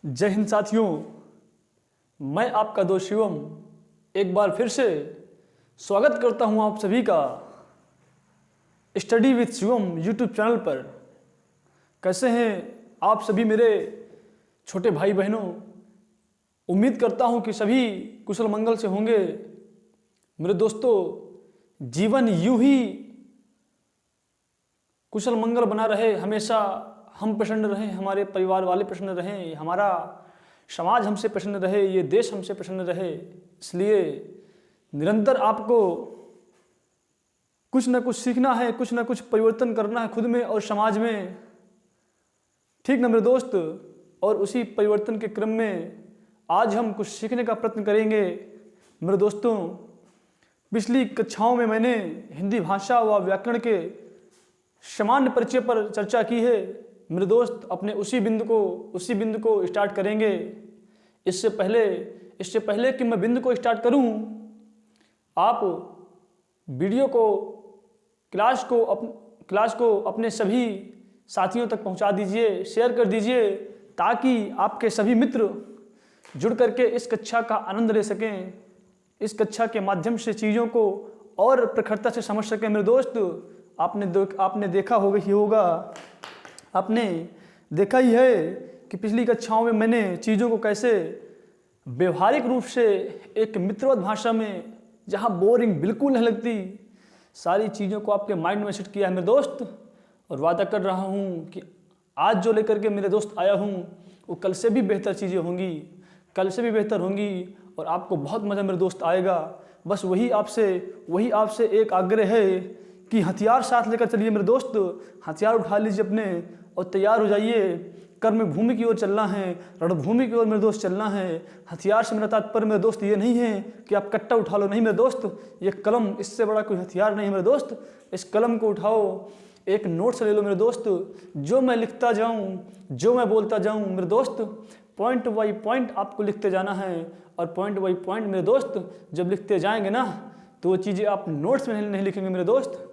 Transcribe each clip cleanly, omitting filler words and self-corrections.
जय हिंद साथियों, मैं आपका दोस्त शिवम एक बार फिर से स्वागत करता हूं आप सभी का study with Shivam YouTube channel पर। कैसे हैं आप सभी मेरे छोटे भाई बहनों? उम्मीद करता हूं कि सभी कुशल मंगल से होंगे। मेरे दोस्तों, जीवन यूं ही कुशल मंगल बना रहे, हमेशा हम प्रसन्न रहें, हमारे परिवार वाले प्रसन्न रहें, हमारा समाज हमसे प्रसन्न रहे, ये देश हमसे प्रसन्न रहे। इसलिए निरंतर आपको कुछ ना कुछ सीखना है, कुछ ना कुछ परिवर्तन करना है खुद में और समाज में, ठीक ना मेरे दोस्त? और उसी परिवर्तन के क्रम में आज हम कुछ सीखने का प्रयत्न करेंगे। मेरे दोस्तों, पिछली कक्षाओं में मैंने हिंदी भाषा व व्याकरण के सामान्य परिचय पर चर्चा की है। मेरे दोस्त, अपने उसी बिंदु को स्टार्ट करेंगे। इससे पहले कि मैं बिंदु को स्टार्ट करूं, आप वीडियो को क्लास को अपने सभी साथियों तक पहुंचा दीजिए, शेयर कर दीजिए, ताकि आपके सभी मित्र जुड़ करके इस कक्षा का आनंद ले सकें, इस कक्षा के माध्यम से चीज़ों को और प्रखरता से समझ सकें। मेरे दोस्त, आपने देखा ही है कि पिछली कक्षाओं में मैंने चीज़ों को कैसे व्यवहारिक रूप से एक मित्रवत भाषा में, जहाँ बोरिंग बिल्कुल नहीं लगती, सारी चीज़ों को आपके माइंड में सेट किया है मेरे दोस्त। और वादा कर रहा हूँ कि आज जो लेकर के मेरे दोस्त आया हूँ वो कल से भी बेहतर चीज़ें होंगी, कल से भी बेहतर होंगी और आपको बहुत मज़ा मेरे दोस्त आएगा। बस वही आपसे एक आग्रह है कि हथियार साथ लेकर चलिए मेरे दोस्त, हथियार उठा लीजिए अपने और तैयार हो जाइए। कर्म भूमि की ओर चलना है, रणभूमि की ओर मेरे दोस्त चलना है। हथियार से मेरा तात्पर्य मेरे दोस्त ये नहीं है कि आप कट्टा उठा लो, नहीं मेरे दोस्त, ये कलम इससे बड़ा कोई हथियार नहीं है मेरे दोस्त। इस कलम को उठाओ, एक नोट से ले लो मेरे दोस्त, जो मैं लिखता जाऊँ, जो मैं बोलता जाऊँ मेरे दोस्त, पॉइंट बाई पॉइंट आपको लिखते जाना है। और पॉइंट बाई पॉइंट मेरे दोस्त जब लिखते जाएंगे ना, तो वो चीज़ें आप नोट्स में नहीं लिखेंगे मेरे दोस्त।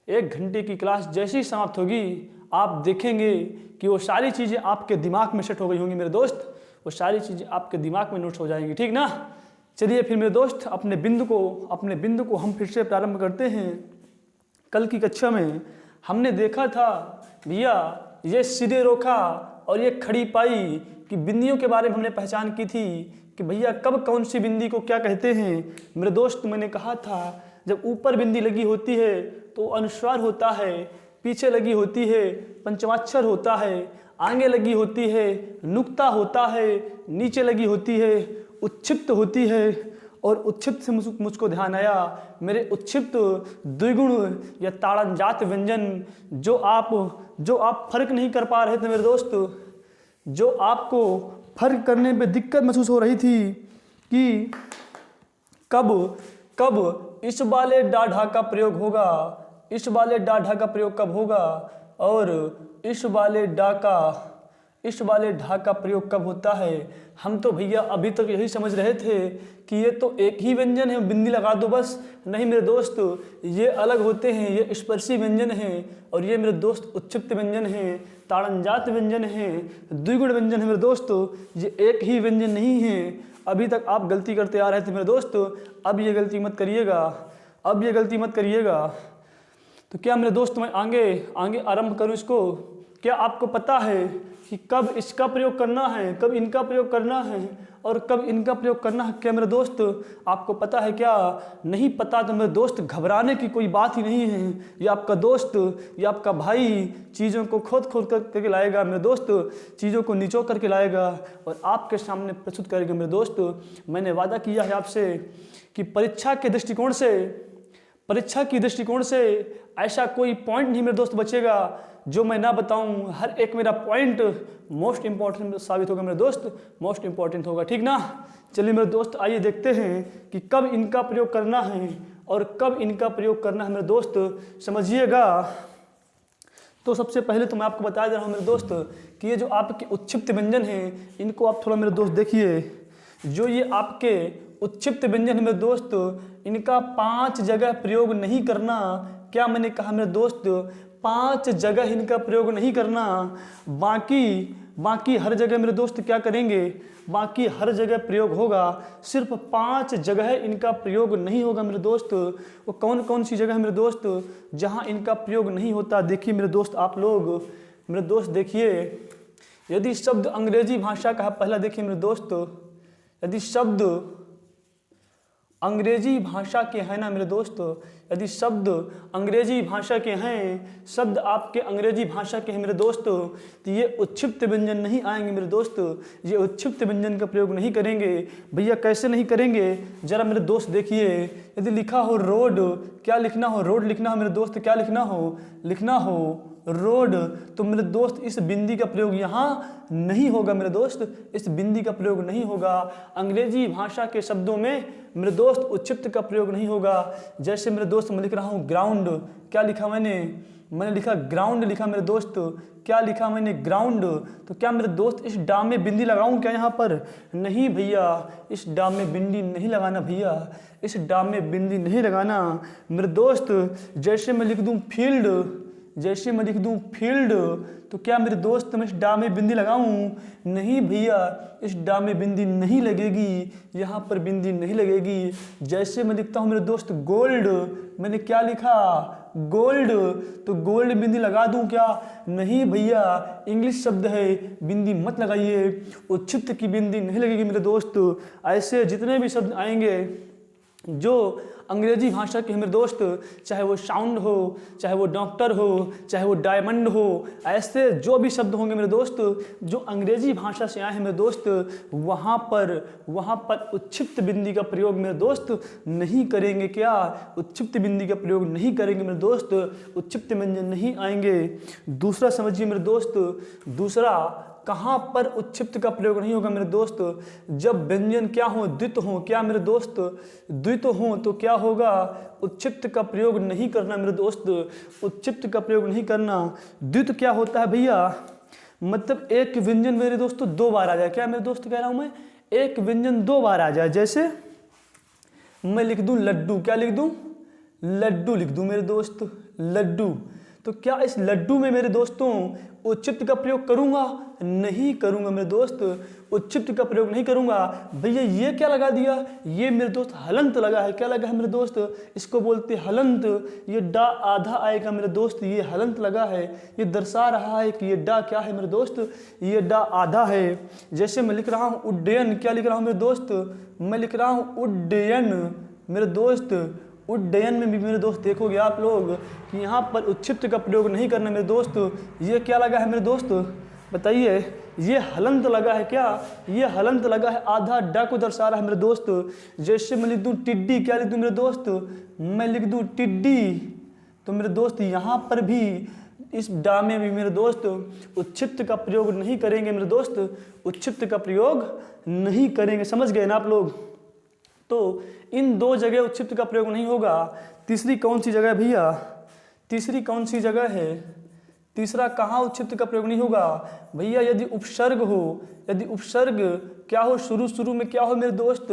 1 घंटे की क्लास जैसी ही समाप्त होगी, आप देखेंगे कि वो सारी चीज़ें आपके दिमाग में सेट हो गई होंगी मेरे दोस्त, वो सारी चीज़ें आपके दिमाग में नोट्स हो जाएंगी, ठीक ना? चलिए फिर मेरे दोस्त, अपने बिंदु को हम फिर से प्रारंभ करते हैं। कल की कक्षा में हमने देखा था भैया, ये सीधे रोका और ये खड़ी पाई कि बिंदियों के बारे में हमने पहचान की थी कि भैया कब कौन सी बिंदी को क्या कहते हैं। मेरे दोस्त, मैंने कहा था जब ऊपर बिंदी लगी होती है तो अनुस्वार होता है, पीछे लगी होती है पंचमाक्षर होता है, आगे लगी होती है नुक्ता होता है, नीचे लगी होती है उच्छिप्त होती है। और उच्छिप्त से मुझको ध्यान आया, मेरे उच्छिप्त द्विगुण या ताड़नजात व्यंजन जो आप फर्क नहीं कर पा रहे थे मेरे दोस्त, जो आपको फर्क करने में दिक्कत महसूस हो रही थी कि कब इस वाले डाढ़ा का प्रयोग होगा, इस वाले डाढ़ा का प्रयोग कब होगा, और इस वाले ढा का प्रयोग कब होता है। हम तो भैया अभी तक यही समझ रहे थे कि ये तो एक ही व्यंजन है, बिंदी लगा दो बस। नहीं मेरे दोस्त, ये अलग होते हैं, ये स्पर्शी व्यंजन हैं और ये मेरे दोस्त उच्छिप्त व्यंजन हैं, ताड़नजात व्यंजन हैं, द्विगुण व्यंजन है मेरे दोस्त। ये एक ही व्यंजन नहीं है। अभी तक आप गलती करते आ रहे थे मेरे दोस्त, अब ये गलती मत करिएगा। तो क्या मेरे दोस्त, मैं आगे आरंभ करूं इसको? क्या आपको पता है कि कब इसका प्रयोग करना है, कब इनका प्रयोग करना है और कब इनका प्रयोग करना है? क्या मेरे दोस्त आपको पता है क्या? नहीं पता तो मेरे दोस्त घबराने की कोई बात ही नहीं है। ये आपका दोस्त, ये आपका भाई चीज़ों को खोद करके लाएगा मेरे दोस्त, चीज़ों को निचोड़ करके लाएगा और आपके सामने प्रस्तुत करेगा मेरे दोस्त। मैंने वादा किया है आपसे कि परीक्षा की दृष्टिकोण से ऐसा कोई पॉइंट नहीं मेरे दोस्त बचेगा जो मैं ना बताऊं। हर एक मेरा पॉइंट मोस्ट इंपॉर्टेंट साबित होगा मेरे दोस्त, मोस्ट इंपॉर्टेंट होगा, ठीक ना? चलिए मेरे दोस्त, आइए देखते हैं कि कब इनका प्रयोग करना है और कब इनका प्रयोग करना है मेरे दोस्त, समझिएगा। तो सबसे पहले तो मैं आपको बता दे रहा हूँ मेरे दोस्त कि ये जो आपके उच्छिप्त व्यंजन हैं, इनको आप थोड़ा मेरे दोस्त देखिए। जो ये आपके उच्छिप्त व्यंजन है मेरे दोस्त, इनका 5 जगह प्रयोग नहीं करना। क्या मैंने कहा मेरे दोस्त? 5 जगह इनका प्रयोग नहीं करना, बाकी हर जगह मेरे दोस्त क्या करेंगे, बाकी हर जगह प्रयोग होगा, सिर्फ 5 जगह इनका प्रयोग नहीं होगा मेरे दोस्त। वो कौन कौन सी जगह है मेरे दोस्त जहाँ इनका प्रयोग नहीं होता? देखिए मेरे दोस्त, आप लोग मेरे दोस्त देखिए, यदि शब्द अंग्रेजी भाषा का है, पहला देखिए मेरे दोस्त, यदि शब्द अंग्रेजी भाषा के हैं ना मेरे दोस्त, यदि शब्द अंग्रेजी भाषा के हैं, शब्द आपके अंग्रेजी भाषा के हैं मेरे दोस्त, तो ये उत्क्षिप्त व्यंजन नहीं आएंगे मेरे दोस्त, ये उत्क्षिप्त व्यंजन का प्रयोग नहीं करेंगे। भैया कैसे नहीं करेंगे, जरा मेरे दोस्त देखिए, यदि लिखा हो रोड, क्या लिखना हो, रोड लिखना हो मेरे दोस्त, क्या लिखना हो रोड, तो मेरे दोस्त इस बिंदी का प्रयोग यहाँ नहीं होगा मेरे दोस्त, इस बिंदी का प्रयोग नहीं होगा। अंग्रेजी भाषा के शब्दों में मेरे दोस्त उत्क्षिप्त का प्रयोग नहीं होगा। जैसे मेरे दोस्त मैं लिख रहा हूँ ग्राउंड, क्या लिखा मैंने लिखा ग्राउंड लिखा मेरे दोस्त, क्या लिखा मैंने ग्राउंड, तो क्या मेरे दोस्त इस डा में बिंदी लगाऊं क्या यहाँ पर? नहीं भैया, इस डा में बिंदी नहीं लगाना भैया, इस डा में बिंदी नहीं लगाना मेरे दोस्त। जैसे मैं लिख दूं फील्ड, जैसे मैं लिख दूं फील्ड, तो क्या मेरे दोस्त मैं इस डा में बिंदी लगाऊं? नहीं भैया, इस डा में बिंदी नहीं लगेगी, यहाँ पर बिंदी नहीं लगेगी। जैसे मैं लिखता हूँ मेरे दोस्त गोल्ड, मैंने क्या लिखा गोल्ड, तो गोल्ड बिंदी लगा दूं क्या? नहीं भैया, इंग्लिश शब्द है, बिंदी मत लगाइए, उत्क्षिप्त की बिंदी नहीं लगेगी मेरे दोस्त। ऐसे जितने भी शब्द आएंगे जो अंग्रेजी भाषा के मेरे दोस्त, चाहे वो साउंड हो, चाहे वो डॉक्टर हो, चाहे वो डायमंड हो, ऐसे जो भी शब्द होंगे मेरे दोस्त जो अंग्रेजी भाषा से आए हैं मेरे दोस्त, वहाँ पर उत्क्षिप्त बिंदी का प्रयोग मेरे दोस्त नहीं करेंगे। क्या उत्क्षिप्त बिंदी का प्रयोग नहीं करेंगे मेरे दोस्त, उत्क्षिप्त व्यंजन नहीं आएंगे। दूसरा समझिए मेरे दोस्त, दूसरा कहाँ पर उत्क्षिप्त का प्रयोग नहीं होगा मेरे दोस्त? जब व्यंजन क्या हो, द्वित हो, क्या मेरे दोस्त द्वित हो, तो क्या होगा? उत्क्षिप्त का प्रयोग नहीं करना मेरे दोस्त, उत्क्षिप्त का प्रयोग नहीं करना। द्वित क्या होता है भैया? मतलब एक व्यंजन मेरे दोस्त 2 बार आ जाए। क्या मेरे दोस्त कह रहा हूँ मैं? एक व्यंजन 2 बार आ जाए। जैसे मैं लिख दूं लड्डू, क्या लिख दूं? लड्डू लिख दूं मेरे दोस्त, लड्डू, तो क्या इस लड्डू में मेरे दोस्तों उत्क्षिप्त का प्रयोग करूंगा? नहीं करूंगा मेरे दोस्त, उत्क्षिप्त का प्रयोग नहीं करूंगा। भैया ये क्या लगा दिया? ये मेरे दोस्त हलंत लगा है। क्या लगा है मेरे दोस्त? इसको बोलते हलंत। ये डा आधा आएगा मेरे दोस्त, ये हलंत लगा है, ये दर्शा रहा है कि ये डा क्या है मेरे दोस्त, ये डा आधा है। जैसे मैं लिख रहा हूँ उड्डयन, क्या लिख रहा हूँ मेरे दोस्त? मैं लिख रहा हूँ उड्डयन मेरे दोस्त। उड्डयन में भी मेरे दोस्त देखोगे आप लोग कि यहाँ पर उत्क्षिप्त का प्रयोग नहीं करना मेरे दोस्त। ये क्या लगा है मेरे दोस्त? बताइए, ये हलंत लगा है। क्या ये हलंत लगा है? आधा डा को दर्शा रहा है मेरे दोस्त। जैसे मैं लिख दूँ टिड्डी, क्या लिख दूँ मेरे दोस्त? मैं लिख दूँ टिड्डी, तो मेरे दोस्त यहाँ पर भी इस डा में भी मेरे दोस्त उत्क्षिप्त का प्रयोग नहीं करेंगे मेरे दोस्त, उत्क्षिप्त का प्रयोग नहीं करेंगे। समझ गए ना आप लोग? तो इन 2 जगह उत्क्षिप्त का प्रयोग नहीं होगा। तीसरी कौन सी जगह है भैया? तीसरी कौन सी जगह है? तीसरा कहाँ उत्क्षिप्त का प्रयोग नहीं होगा भैया? यदि उपसर्ग हो, यदि उपसर्ग क्या हो, शुरू में क्या हो मेरे दोस्त?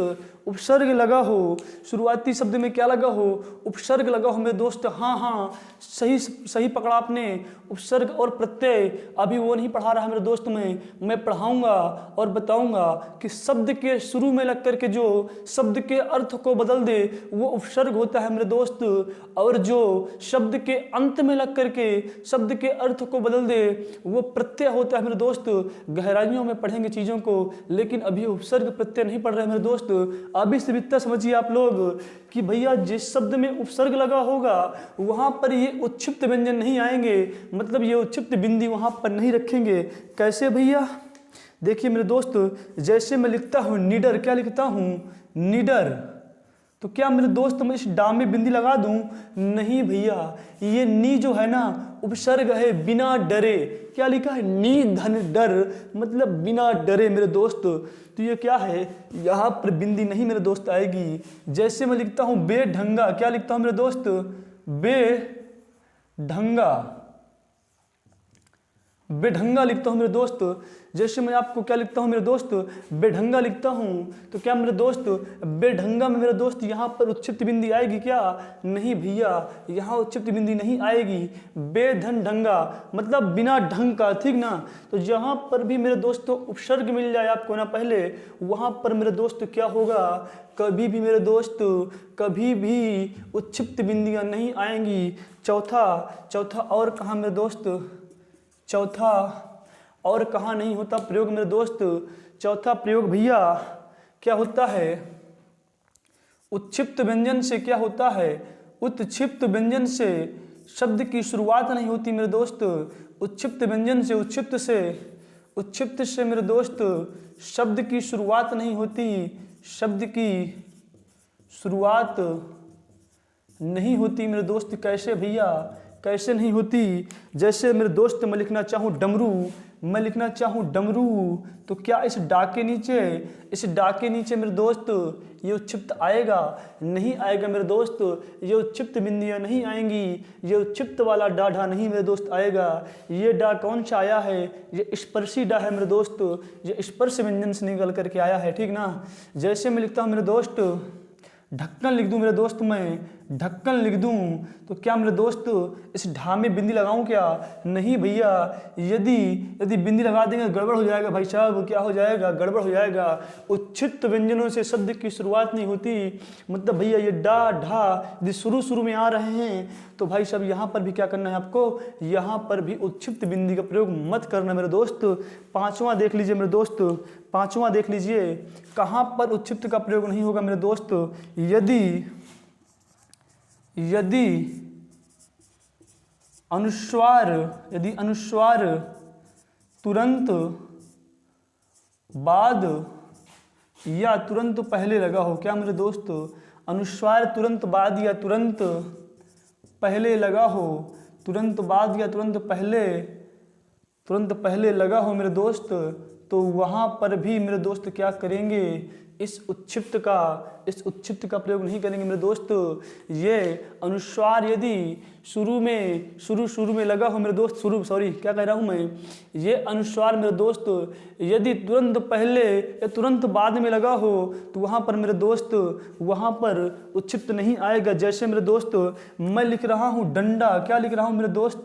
उपसर्ग लगा हो, शुरुआती शब्द में क्या लगा हो? उपसर्ग लगा हो मेरे दोस्त। हाँ, सही पकड़ा आपने। उपसर्ग और प्रत्यय, अभी वो नहीं पढ़ा रहा मेरे दोस्त, मैं पढ़ाऊंगा और बताऊंगा कि शब्द के शुरू में लग करके जो शब्द के अर्थ को बदल दे वो उपसर्ग होता है मेरे दोस्त, और जो शब्द के अंत में लग करके शब्द के अर्थ को बदल दे वो प्रत्यय होता है मेरे दोस्त। गहराइयों में पढ़ेंगे चीज़ों को, लेकिन अभी उपसर्ग प्रत्यय नहीं पढ़ रहे मेरे दोस्त। अभी से इतना समझिए आप लोग कि भैया जिस शब्द में उपसर्ग लगा होगा वहां पर ये उत्क्षिप्त व्यंजन नहीं आएंगे, मतलब ये उत्क्षिप्त बिंदी वहां पर नहीं रखेंगे। कैसे भैया? देखिए मेरे दोस्त, जैसे मैं लिखता हूं निडर, क्या लिखता हूं? निडर, तो क्या मेरे दोस्त मैं इस डा में बिंदी लगा दूं? नहीं भैया, ये नी जो है ना उपसर्ग है, बिना डरे। क्या लिखा है? नी धन डर, मतलब बिना डरे मेरे दोस्त। तो ये क्या है? यहाँ पर बिंदी नहीं मेरे दोस्त आएगी। जैसे मैं लिखता हूँ बेढंगा, क्या लिखता हूँ मेरे दोस्त? बेढंगा, बेढंगा लिखता हूँ मेरे दोस्त, जैसे मैं आपको क्या लिखता हूँ मेरे दोस्त, बेढंगा लिखता हूँ, तो क्या मेरे दोस्त बेढंगा में मेरे दोस्त यहाँ पर उच्छिप्त बिंदी आएगी क्या? नहीं भैया, यहाँ उच्छिप्त बिंदी नहीं आएगी। बेधन ढंगा मतलब बिना ढंग का, ठीक ना। तो जहाँ पर भी मेरे दोस्त उपसर्ग मिल जाए आपको ना पहले, वहाँ पर मेरे दोस्त क्या होगा, कभी भी मेरे दोस्त कभी भी उच्छिप्त बिंदियाँ नहीं आएंगी। चौथा और कहाँ मेरे दोस्त, चौथा और कहाँ नहीं होता प्रयोग मेरे दोस्त। चौथा प्रयोग भैया क्या होता है, उत्क्षिप्त व्यंजन से क्या होता है, उत्क्षिप्त व्यंजन से शब्द की शुरुआत नहीं होती मेरे दोस्त। उत्क्षिप्त व्यंजन से उत्क्षिप्त से मेरे दोस्त शब्द की शुरुआत नहीं होती, शब्द की शुरुआत नहीं होती मेरे दोस्त। कैसे भैया, कैसे नहीं होती? जैसे मेरे दोस्त मैं लिखना चाहूँ डमरू, तो क्या इस डा के नीचे मेरे दोस्त ये उत्क्षिप्त आएगा? नहीं आएगा मेरे दोस्त, ये उत्क्षिप्त बिंदियाँ नहीं आएंगी, ये उत्क्षिप्त वाला डा नहीं मेरे दोस्त आएगा। ये डा कौन सा आया है, ये स्पर्शी डा है मेरे दोस्त, ये स्पर्श व्यंजन से निकल करके आया है, ठीक ना। जैसे मैं लिखता हूँ मेरे दोस्त ढक्कन लिख दूं मेरे दोस्त, मैं ढक्कन लिख दूं, तो क्या मेरे दोस्त इस ढा में बिंदी लगाऊं क्या? नहीं भैया, यदि बिंदी लगा देंगे गड़बड़ हो जाएगा भाई साहब, क्या हो जाएगा, गड़बड़ हो जाएगा। उच्छिप्त व्यंजनों से शब्द की शुरुआत नहीं होती, मतलब भैया ये डा ढा यदि शुरू में आ रहे हैं तो भाई साहब यहाँ पर भी क्या करना है आपको, यहाँ पर भी उच्छिप्त बिंदी का प्रयोग मत करना मेरे दोस्त। पांचवा देख लीजिए मेरे दोस्त, पांचवा देख लीजिए कहाँ पर उच्छिप्त का प्रयोग नहीं होगा मेरे दोस्त। यदि अनुस्वार तुरंत बाद या तुरंत पहले लगा हो, क्या मेरे दोस्त, अनुस्वार तुरंत बाद या तुरंत पहले लगा हो, तुरंत बाद या तुरंत पहले लगा हो मेरे दोस्त, तो वहाँ पर भी मेरे दोस्त क्या करेंगे, इस उत्क्षिप्त का प्रयोग नहीं करेंगे मेरे दोस्त। ये अनुस्वार यदि शुरू में लगा हो मेरे दोस्त, क्या कह रहा हूँ मैं, ये अनुस्वार मेरे दोस्त यदि तुरंत पहले या तुरंत बाद में लगा हो तो वहाँ पर मेरे दोस्त वहाँ पर उत्क्षिप्त नहीं आएगा। जैसे मेरे दोस्त मैं लिख रहा हूँ डंडा, क्या लिख रहा हूँ मेरे दोस्त,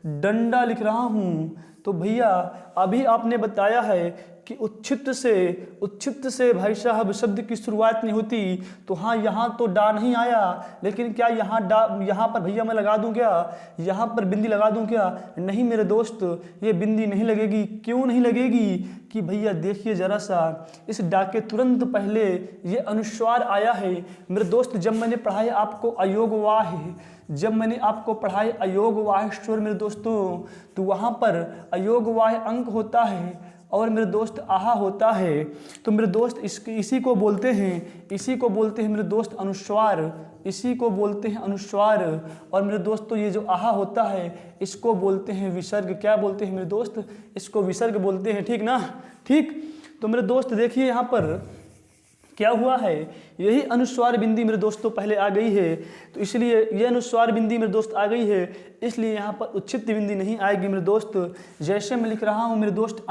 डंडा लिख रहा हूँ, तो भैया अभी आपने बताया है कि उत्क्षिप्त से भाई साहब शब्द की शुरुआत नहीं होती, तो हाँ यहाँ तो डा नहीं आया, लेकिन क्या यहाँ पर भैया मैं लगा दूँ क्या, यहाँ पर बिंदी लगा दूँ क्या? नहीं मेरे दोस्त, ये बिंदी नहीं लगेगी। क्यों नहीं लगेगी कि भैया देखिए जरा सा, इस डा के तुरंत पहले ये अनुस्वार आया है मेरे दोस्त। जब मैंने पढ़ाया आपको अयोग वाह स्वर मेरे दोस्तों, तो वहाँ पर अयोग वाह अंक होता है और मेरे दोस्त आहा होता है, तो मेरे दोस्त इसी को बोलते हैं मेरे दोस्त अनुस्वार, इसी को बोलते हैं अनुस्वार। और मेरे दोस्तों ये जो आहा होता है इसको बोलते हैं विसर्ग। क्या बोलते हैं मेरे दोस्त, इसको विसर्ग बोलते हैं, ठीक ना। ठीक, तो मेरे दोस्त देखिए यहाँ पर क्या हुआ है, यही अनुस्वार बिंदी मेरे दोस्तों पहले आ गई है, तो इसलिए ये अनुस्वार बिंदी मेरे दोस्त आ गई है, इसलिए यहाँ पर उच्छिप्त बिंदी नहीं आएगी मेरे दोस्त। जैसे मैं लिख रहा हूँ मेरे दोस्त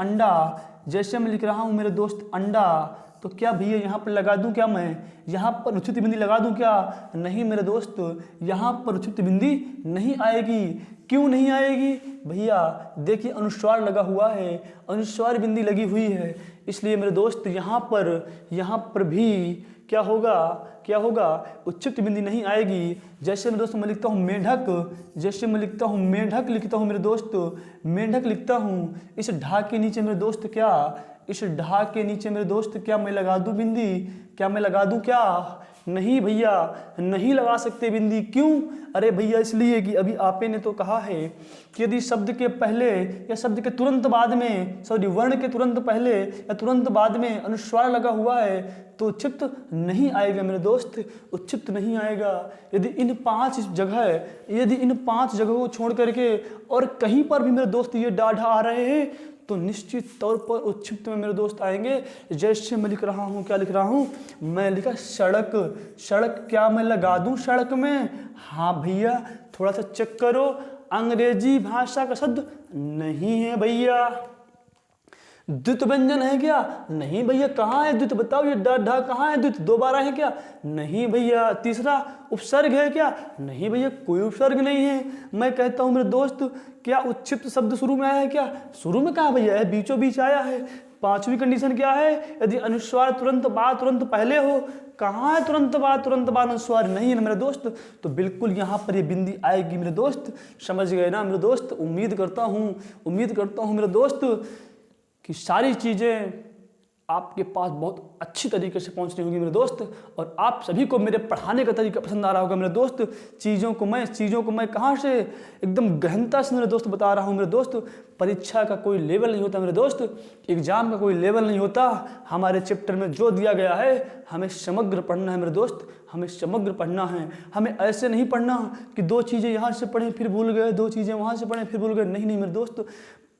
अंडा, तो क्या भैया यहाँ पर लगा दूँ क्या, मैं यहाँ पर उच्छिप्त बिंदी लगा दूँ क्या? नहीं मेरे दोस्त, यहाँ पर उच्छिप्त बिंदी नहीं आएगी। क्यों नहीं आएगी भैया, देखिए अनुस्वार लगा हुआ है, अनुस्वार बिंदी लगी हुई है, इसलिए मेरे दोस्त यहाँ पर भी क्या होगा, उच्छिप्त बिंदी नहीं आएगी। जैसे मेरे दोस्त मैं लिखता हूँ मेढक, लिखता हूँ मेरे दोस्त, मेढक लिखता हूँ, इस ढा के नीचे मेरे दोस्त क्या मैं लगा दूँ बिंदी, क्या मैं लगा दूँ क्या? नहीं भैया, नहीं लगा सकते बिंदी। क्यों? अरे भैया इसलिए कि अभी आपे ने तो कहा है कि यदि शब्द के पहले या शब्द के तुरंत बाद में, वर्ण के तुरंत पहले या तुरंत बाद में अनुस्वार लगा हुआ है तो उच्छिप्त नहीं आएगा मेरे दोस्त, उच्छिप्त नहीं आएगा। यदि इन पांच जगहों को छोड़ करके और कहीं पर भी मेरे दोस्त ये डाढ़ा आ रहे हैं तो निश्चित तौर पर उच्छिप्त में मेरे दोस्त आएंगे। जैसे मैं लिख रहा हूँ, क्या लिख रहा हूँ, मैं लिखा सड़क, क्या मैं लगा दूँ सड़क में? हाँ भैया थोड़ा सा चेक करो, अंग्रेजी भाषा का शब्द नहीं है भैया। द्वित व्यंजन है क्या? नहीं भैया। कहाँ है द्वित? बताओ ये ड ढ कहाँ है द्वित? दोबारा है क्या? नहीं भैया। तीसरा उपसर्ग है क्या? नहीं भैया, कोई उपसर्ग नहीं है। मैं कहता हूँ मेरे दोस्त, क्या उच्छिष्ट शब्द शुरू में आया है क्या? शुरू में कहाँ भैया है, बीचों बीच आया है। पांचवी कंडीशन क्या है? यदि अनुस्वार तुरंत बाद तुरंत पहले हो। कहाँ है तुरंत बाद अनुस्वार? नहीं है ना मेरे दोस्त। तो बिल्कुल यहाँ पर ये बिंदी आएगी मेरे दोस्त। समझ गए ना मेरे दोस्त? उम्मीद करता हूँ मेरे दोस्त कि सारी चीज़ें आपके पास बहुत अच्छी तरीके से पहुंचनी होगी मेरे दोस्त। और आप सभी को मेरे पढ़ाने का तरीका पसंद आ रहा होगा मेरे दोस्त। चीज़ों को मैं कहाँ से एकदम गहनता से मेरे दोस्त बता रहा हूँ मेरे दोस्त। परीक्षा का कोई लेवल नहीं होता मेरे दोस्त, एग्जाम का कोई लेवल नहीं होता। हमारे चैप्टर में जो दिया गया है हमें समग्र पढ़ना है मेरे दोस्त, हमें समग्र पढ़ना है। हमें ऐसे नहीं पढ़ना कि दो चीज़ें यहाँ से पढ़ें फिर भूल गए, दो चीज़ें वहाँ से पढ़ें फिर भूल गए। नहीं मेरे दोस्त,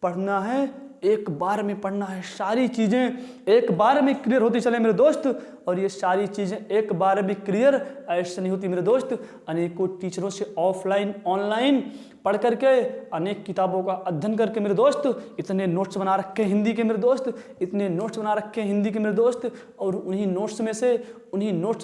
पढ़ना है, एक बार में पढ़ना है। सारी चीज़ें एक बार में क्लियर होती चले मेरे दोस्त। और ये सारी चीज़ें एक बार में क्लियर ऐसे नहीं होती मेरे दोस्त। अनेकों टीचरों से ऑफलाइन ऑनलाइन पढ़ करके, अनेक किताबों का अध्ययन करके मेरे दोस्त, इतने नोट्स बना रखे हिंदी के मेरे दोस्त, इतने नोट्स बना रखे हिंदी के मेरे दोस्त। और उन्हीं नोट्स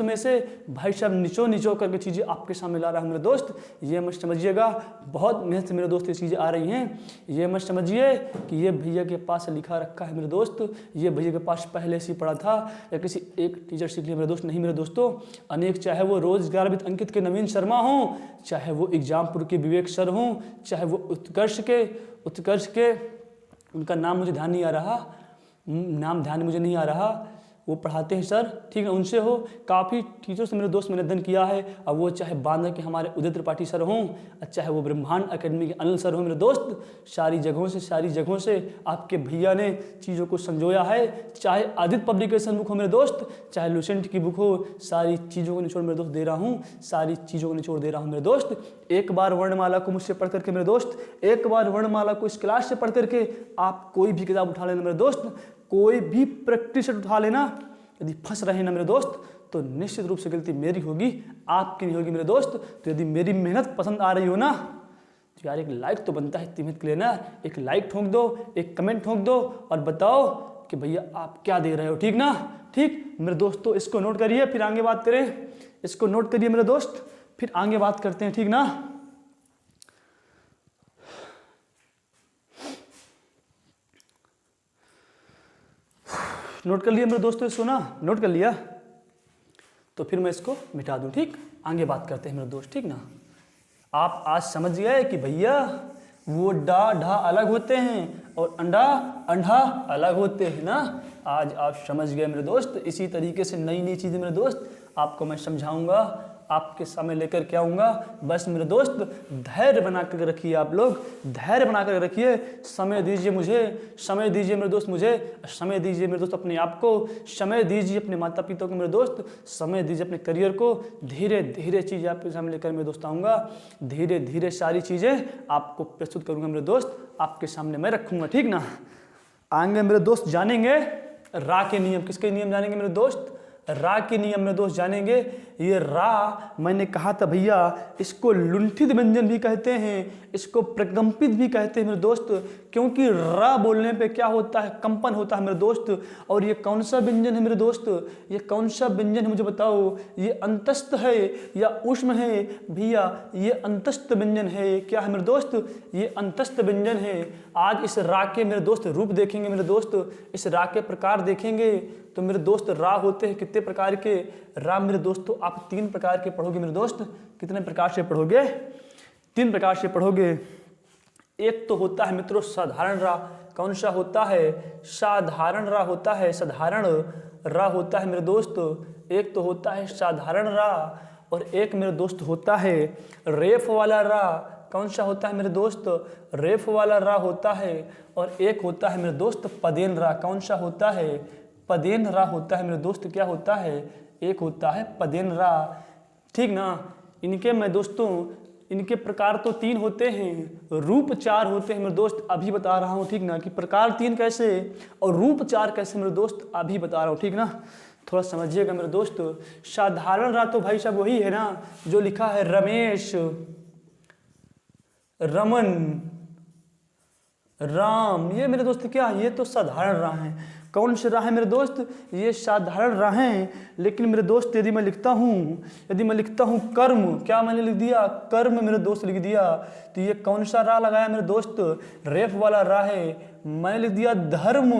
में से भाई साहब निचो करके चीज़ें आपके सामने ला रहा हूँ मेरे दोस्त। ये मत समझिएगा बहुत मेहनत से मेरे दोस्त ये चीज़ें आ रही हैं। ये मत समझिए कि ये भैया के पास लिखा रखा है मेरे दोस्त, ये भैया के पास पहले से पढ़ा था या किसी एक टीचर सीख लिया मेरे दोस्त। नहीं मेरे दोस्तों, अनेक, चाहे वो रोजगार विद अंकित के नवीन शर्मा हों, चाहे वो एग्जामपुर के विवेक सर हों, चाहे वो उत्कर्ष के उनका नाम मुझे ध्यान नहीं आ रहा, वो पढ़ाते हैं सर, ठीक है, उनसे हो। काफ़ी टीचर से मेरे दोस्त मैंने अध्ययन किया है। अब वो चाहे बांदा के हमारे उदय त्रिपाठी सर हों, चाहे वो ब्रह्मांड अकेडमी के अनिल सर हों मेरे दोस्त, सारी जगहों से आपके भैया ने चीज़ों को संजोया है। चाहे आदित्य पब्लिकेशन बुक हो मेरे दोस्त, चाहे लुसेंट की बुक हो, सारी चीज़ों को निचोड़ मेरे दोस्त दे रहा हूँ, सारी चीज़ों को निचोड़ दे रहा हूँ मेरे दोस्त। एक बार वर्णमाला को मुझसे पढ़ करके मेरे दोस्त, एक बार वर्णमाला को इस क्लास से पढ़ करके आप कोई भी किताब उठा लेना मेरे दोस्त, कोई भी प्रैक्टिस सेट उठा लेना। यदि फंस रहे ना मेरे दोस्त तो निश्चित रूप से गलती मेरी होगी, आपकी नहीं होगी मेरे दोस्त। तो यदि मेरी मेहनत पसंद आ रही हो ना तो यार एक लाइक तो बनता है इतनी मेहनत के लिए ना। एक लाइक ठोक दो, एक कमेंट ठोक दो और बताओ कि भैया आप क्या दे रहे हो, ठीक ना? ठीक मेरे दोस्तों, इसको नोट करिए फिर आगे बात करें। इसको नोट करिए मेरे दोस्त, फिर आगे बात करते हैं, ठीक ना? नोट कर लिया मेरे दोस्तों, इसको ना नोट कर लिया तो फिर मैं इसको मिटा दूं, ठीक? आगे बात करते हैं मेरे दोस्त, ठीक ना? आप आज समझ गए कि भैया वो ढा अलग होते हैं और अंडा अलग होते हैं ना। आज आप समझ गए मेरे दोस्त। इसी तरीके से नई चीज़ें मेरे दोस्त आपको मैं समझाऊंगा, आपके सामने लेकर के आऊँगा। बस मेरे दोस्त धैर्य बना कर रखिए, आप लोग धैर्य बना कर रखिए। समय दीजिए मेरे दोस्त मुझे, समय दीजिए मेरे दोस्त अपने आप को, समय दीजिए अपने माता पिता को मेरे दोस्त, समय दीजिए अपने करियर को। धीरे धीरे चीज़ें आपके सामने लेकर मेरे दोस्त आऊँगा, धीरे धीरे सारी चीज़ें आपको प्रस्तुत करूँगा मेरे दोस्त, आपके सामने मैं रखूँगा, ठीक ना? आएंगे मेरे दोस्त, जानेंगे रा के नियम। किसके नियम जानेंगे मेरे दोस्त? रा के नियम मेरे दोस्त जानेंगे। ये रा मैंने कहा था भैया, इसको लुंठित व्यंजन भी कहते हैं, इसको प्रकंपित भी कहते हैं मेरे दोस्त, क्योंकि रा बोलने पे क्या होता है, कंपन होता है मेरे दोस्त। और ये कौन सा व्यंजन है मेरे दोस्त? ये कौन सा व्यंजन है मुझे बताओ? ये अंतस्थ है या ऊष्म है? भैया ये अंतस्थ व्यंजन है। क्या है मेरे दोस्त? ये अंतस्थ व्यंजन है। आज इस रा के मेरे दोस्त रूप देखेंगे मेरे दोस्त, इस रा के प्रकार देखेंगे तो मेरे दोस्त रा होते हैं कितने प्रकार के? रा मेरे दोस्तों आप 3 प्रकार के पढ़ोगे मेरे दोस्त। कितने प्रकार से पढ़ोगे? 3 प्रकार से पढ़ोगे। एक तो होता है मित्रों साधारण रा। कौन सा होता है? साधारण रा होता है, साधारण रा होता है मेरे दोस्त। एक तो होता है साधारण रा और एक मेरे दोस्त होता है रेफ वाला रा। कौन सा होता है मेरे दोस्त? रेफ वाला रा होता है। और एक होता है मेरे दोस्त पदेन रा। कौन सा होता है? पदेन रा होता है मेरे दोस्त। क्या होता है? एक होता है पदेन रा, ठीक ना? इनके मैं दोस्तों, इनके प्रकार तो 3 होते हैं, रूप 4 होते हैं मेरे दोस्त, अभी बता रहा हूँ, ठीक ना? कि प्रकार 3 कैसे और रूप 4 कैसे मेरे दोस्त, अभी बता रहा हूँ, ठीक ना? थोड़ा समझिएगा मेरे दोस्त। साधारण रा तो भाई साहब वही है ना जो लिखा है रमेश, रमन, राम। ये मेरे दोस्त क्या, ये तो साधारण राह है। कौन सी राह है मेरे दोस्त, ये साधारण राहें। लेकिन मेरे दोस्त यदि मैं लिखता हूँ कर्म, क्या मैंने लिख दिया, कर्म मेरे दोस्त लिख दिया, तो ये कौन सा राह लगाया मेरे दोस्त, रेफ वाला राह है। मैंने लिख दिया धर्म,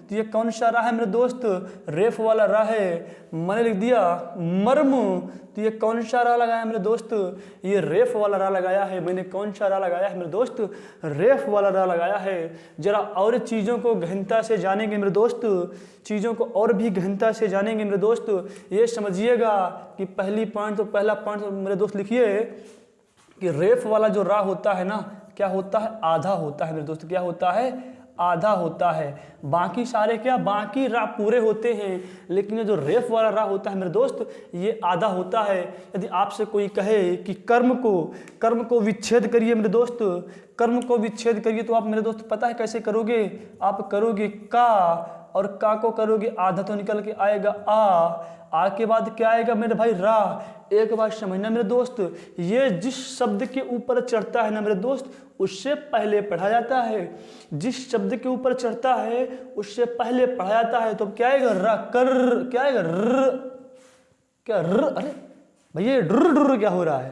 तो ये कौन सा राह है मेरे दोस्त, रेफ वाला राह है। मैंने लिख दिया मर्म, तो ये कौन सा राह लगाया मेरे दोस्त, ये रेफ वाला राह लगाया है। मैंने कौन सा राह लगाया है मेरे दोस्त, रेफ वाला राह लगाया है। जरा और चीज़ों को गहनता से जानेंगे मेरे दोस्त, चीज़ों को और भी गहनता से जानेंगे मेरे दोस्त। ये समझिएगा कि पहला पॉइंट मेरे दोस्त लिखिए कि रेफ वाला जो राह होता है ना, क्या होता है, आधा होता है मेरे दोस्त। क्या होता है, आधा होता है। बाकी सारे क्या, बाकी राह पूरे होते हैं, लेकिन ये जो रेफ वाला राह होता है मेरे दोस्त, ये आधा होता है। यदि आपसे कोई कहे कि कर्म को विच्छेद करिए मेरे दोस्त, कर्म को विच्छेद करिए, तो आप मेरे दोस्त पता है कैसे करोगे, आप करोगे का, और का को करोगे आधा तो निकल के आएगा आ के बाद क्या आएगा मेरे भाई, रा। एक बात समझना मेरे दोस्त, ये जिस शब्द के ऊपर चढ़ता है ना मेरे दोस्त, उससे पहले पढ़ा जाता है। जिस शब्द के ऊपर चढ़ता है उससे पहले पढ़ा जाता है। तो क्या आएगा, रा, कर, क्या आएगा, र, क्या र, अरे भैया ड्र ड्र क्या हो रहा है,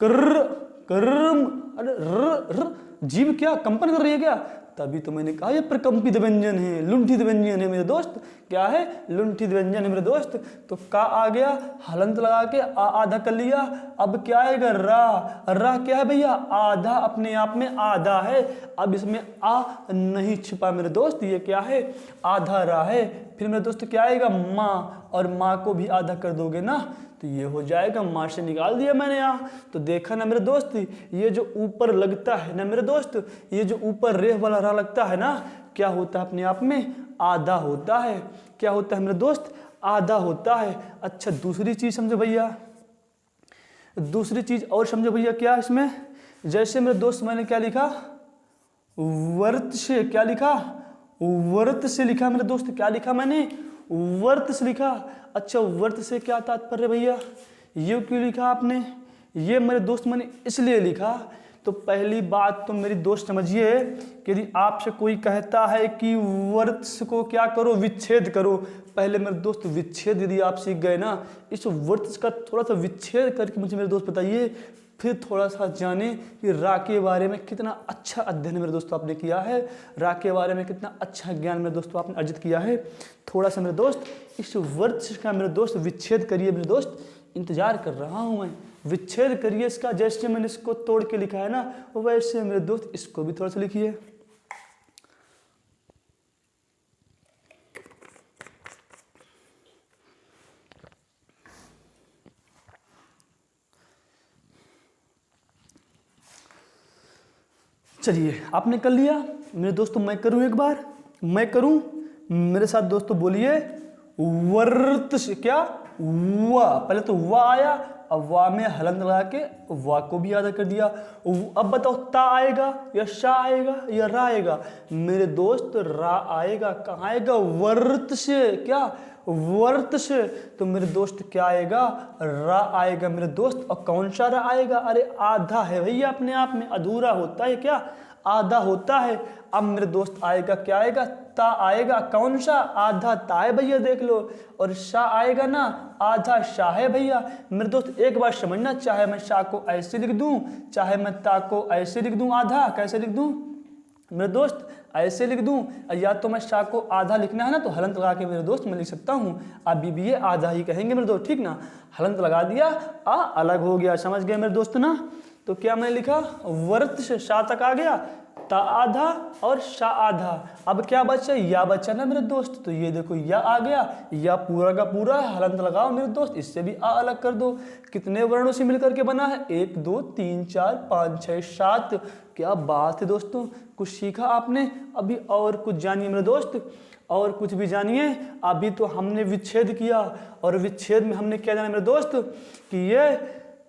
कर, कर्म, अरे र, जीभ क्या कंपन कर रही है क्या, तभी तो मैंने कहा ये प्रकंपित व्यंजन है, लुंठित व्यंजन है मेरे दोस्त। क्या है, लुंठित व्यंजन है मेरे दोस्त। तो का आ गया, हलंत लगा के आधा कर लिया। अब क्या आएगा, रा क्या है भैया, आधा, अपने आप में आधा है। अब इसमें आ नहीं छिपा मेरे दोस्त, ये क्या है, आधा रा है। फिर मेरे दोस्त क्या आएगा, माँ, और माँ को भी आधा कर दोगे ना, तो ये हो जाएगा, माँ से निकाल दिया मैंने यहाँ। तो देखा ना मेरे दोस्त, ये जो ऊपर लगता है ना मेरे दोस्त, ये जो ऊपर रेह वाला रा लगता है ना, क्या होता है, अपने आप में आधा होता है। क्या होता है मेरे दोस्त, आधा होता है। अच्छा दूसरी चीज समझो भैया, दूसरी चीज और समझो भैया, क्या इसमें, जैसे मेरे दोस्त मैंने क्या लिखा, वर्त से, क्या लिखा, वर्त से लिखा मेरे दोस्त। क्या लिखा मैंने, वर्त से लिखा। अच्छा वर्त से क्या तात्पर्य भैया, ये क्यों लिखा आपने, ये मेरे दोस्त मैंने इसलिए लिखा। तो पहली बात तो मेरी दोस्त समझिए कि यदि आपसे कोई कहता है कि वर्त को क्या करो, विच्छेद करो, पहले मेरे दोस्त विच्छेद यदि आप सीख गए ना, इस वर्त का थोड़ा सा विच्छेद करके मुझे मेरे दोस्त बताइए, फिर थोड़ा सा जाने कि रा के बारे में कितना अच्छा अध्ययन मेरे दोस्तों आपने किया है, रा के बारे में कितना अच्छा ज्ञान मेरे दोस्तों आपने अर्जित किया है। थोड़ा सा मेरे दोस्त इस वर्त का मेरे दोस्त विच्छेद करिए मेरे दोस्त, इंतजार कर रहा हूँ मैं, विच्छेद करिए इसका। जैसे मैंने इसको तोड़ के लिखा है ना, वैसे मेरे दोस्त इसको भी थोड़ा सा लिखिए। चलिए आपने कर लिया मेरे दोस्तों, मैं करूं एक बार, मैं करूं, मेरे साथ दोस्तों बोलिए, वर्त से क्या, वा, पहले तो वा आया, अब वा में हलंत लगा के वा को भी आधा कर दिया। अब बताओ ता आएगा या शा आएगा या रा आएगा, मेरे दोस्त रा आएगा। कहाँ आएगा, वर्त से, क्या, वर्त से। तो मेरे दोस्त क्या आएगा, रा आएगा मेरे दोस्त। और कौन सा रा आएगा, अरे आधा है भैया, अपने आप में अधूरा होता है, क्या, आधा होता है। अब मेरे दोस्त आएगा, क्या आएगा, ता आएगा। कौन सा, आधा ता है भैया, देख लो। और शाह आएगा ना, आधा शाह है भैया। मेरे दोस्त एक बार समझना, चाहे मैं शाह को ऐसे लिख दूं, चाहे मैं ता को ऐसे लिख दूं, आधा कैसे लिख दूं मेरे दोस्त, ऐसे लिख दूं, या तो मैं शाह को आधा लिखना है ना, तो हलंत लगा के मेरे दोस्त मैं लिख सकता हूँ। अभी भी ये आधा ही कहेंगे मेरे दोस्त, ठीक ना, हलंत लगा दिया, आ अलग हो गया, समझ गए मेरे दोस्त ना। तो क्या मैंने लिखा, वर्त से शाह तक आ गया, ता आधा और शा आधा। अब क्या बचा, या बचा ना मेरे दोस्त, तो ये देखो या आ गया, या पूरा का पूरा हलंत लगाओ मेरे दोस्त, इससे भी आ अलग कर दो। कितने वर्णों से मिलकर के बना है, 1 2 3 4 5 6 7। क्या बात है दोस्तों, कुछ सीखा आपने। अभी और कुछ जानिए मेरे दोस्त, और कुछ भी जानिए। अभी तो हमने विच्छेद किया, और विच्छेद में हमने क्या जाना मेरे दोस्त, कि ये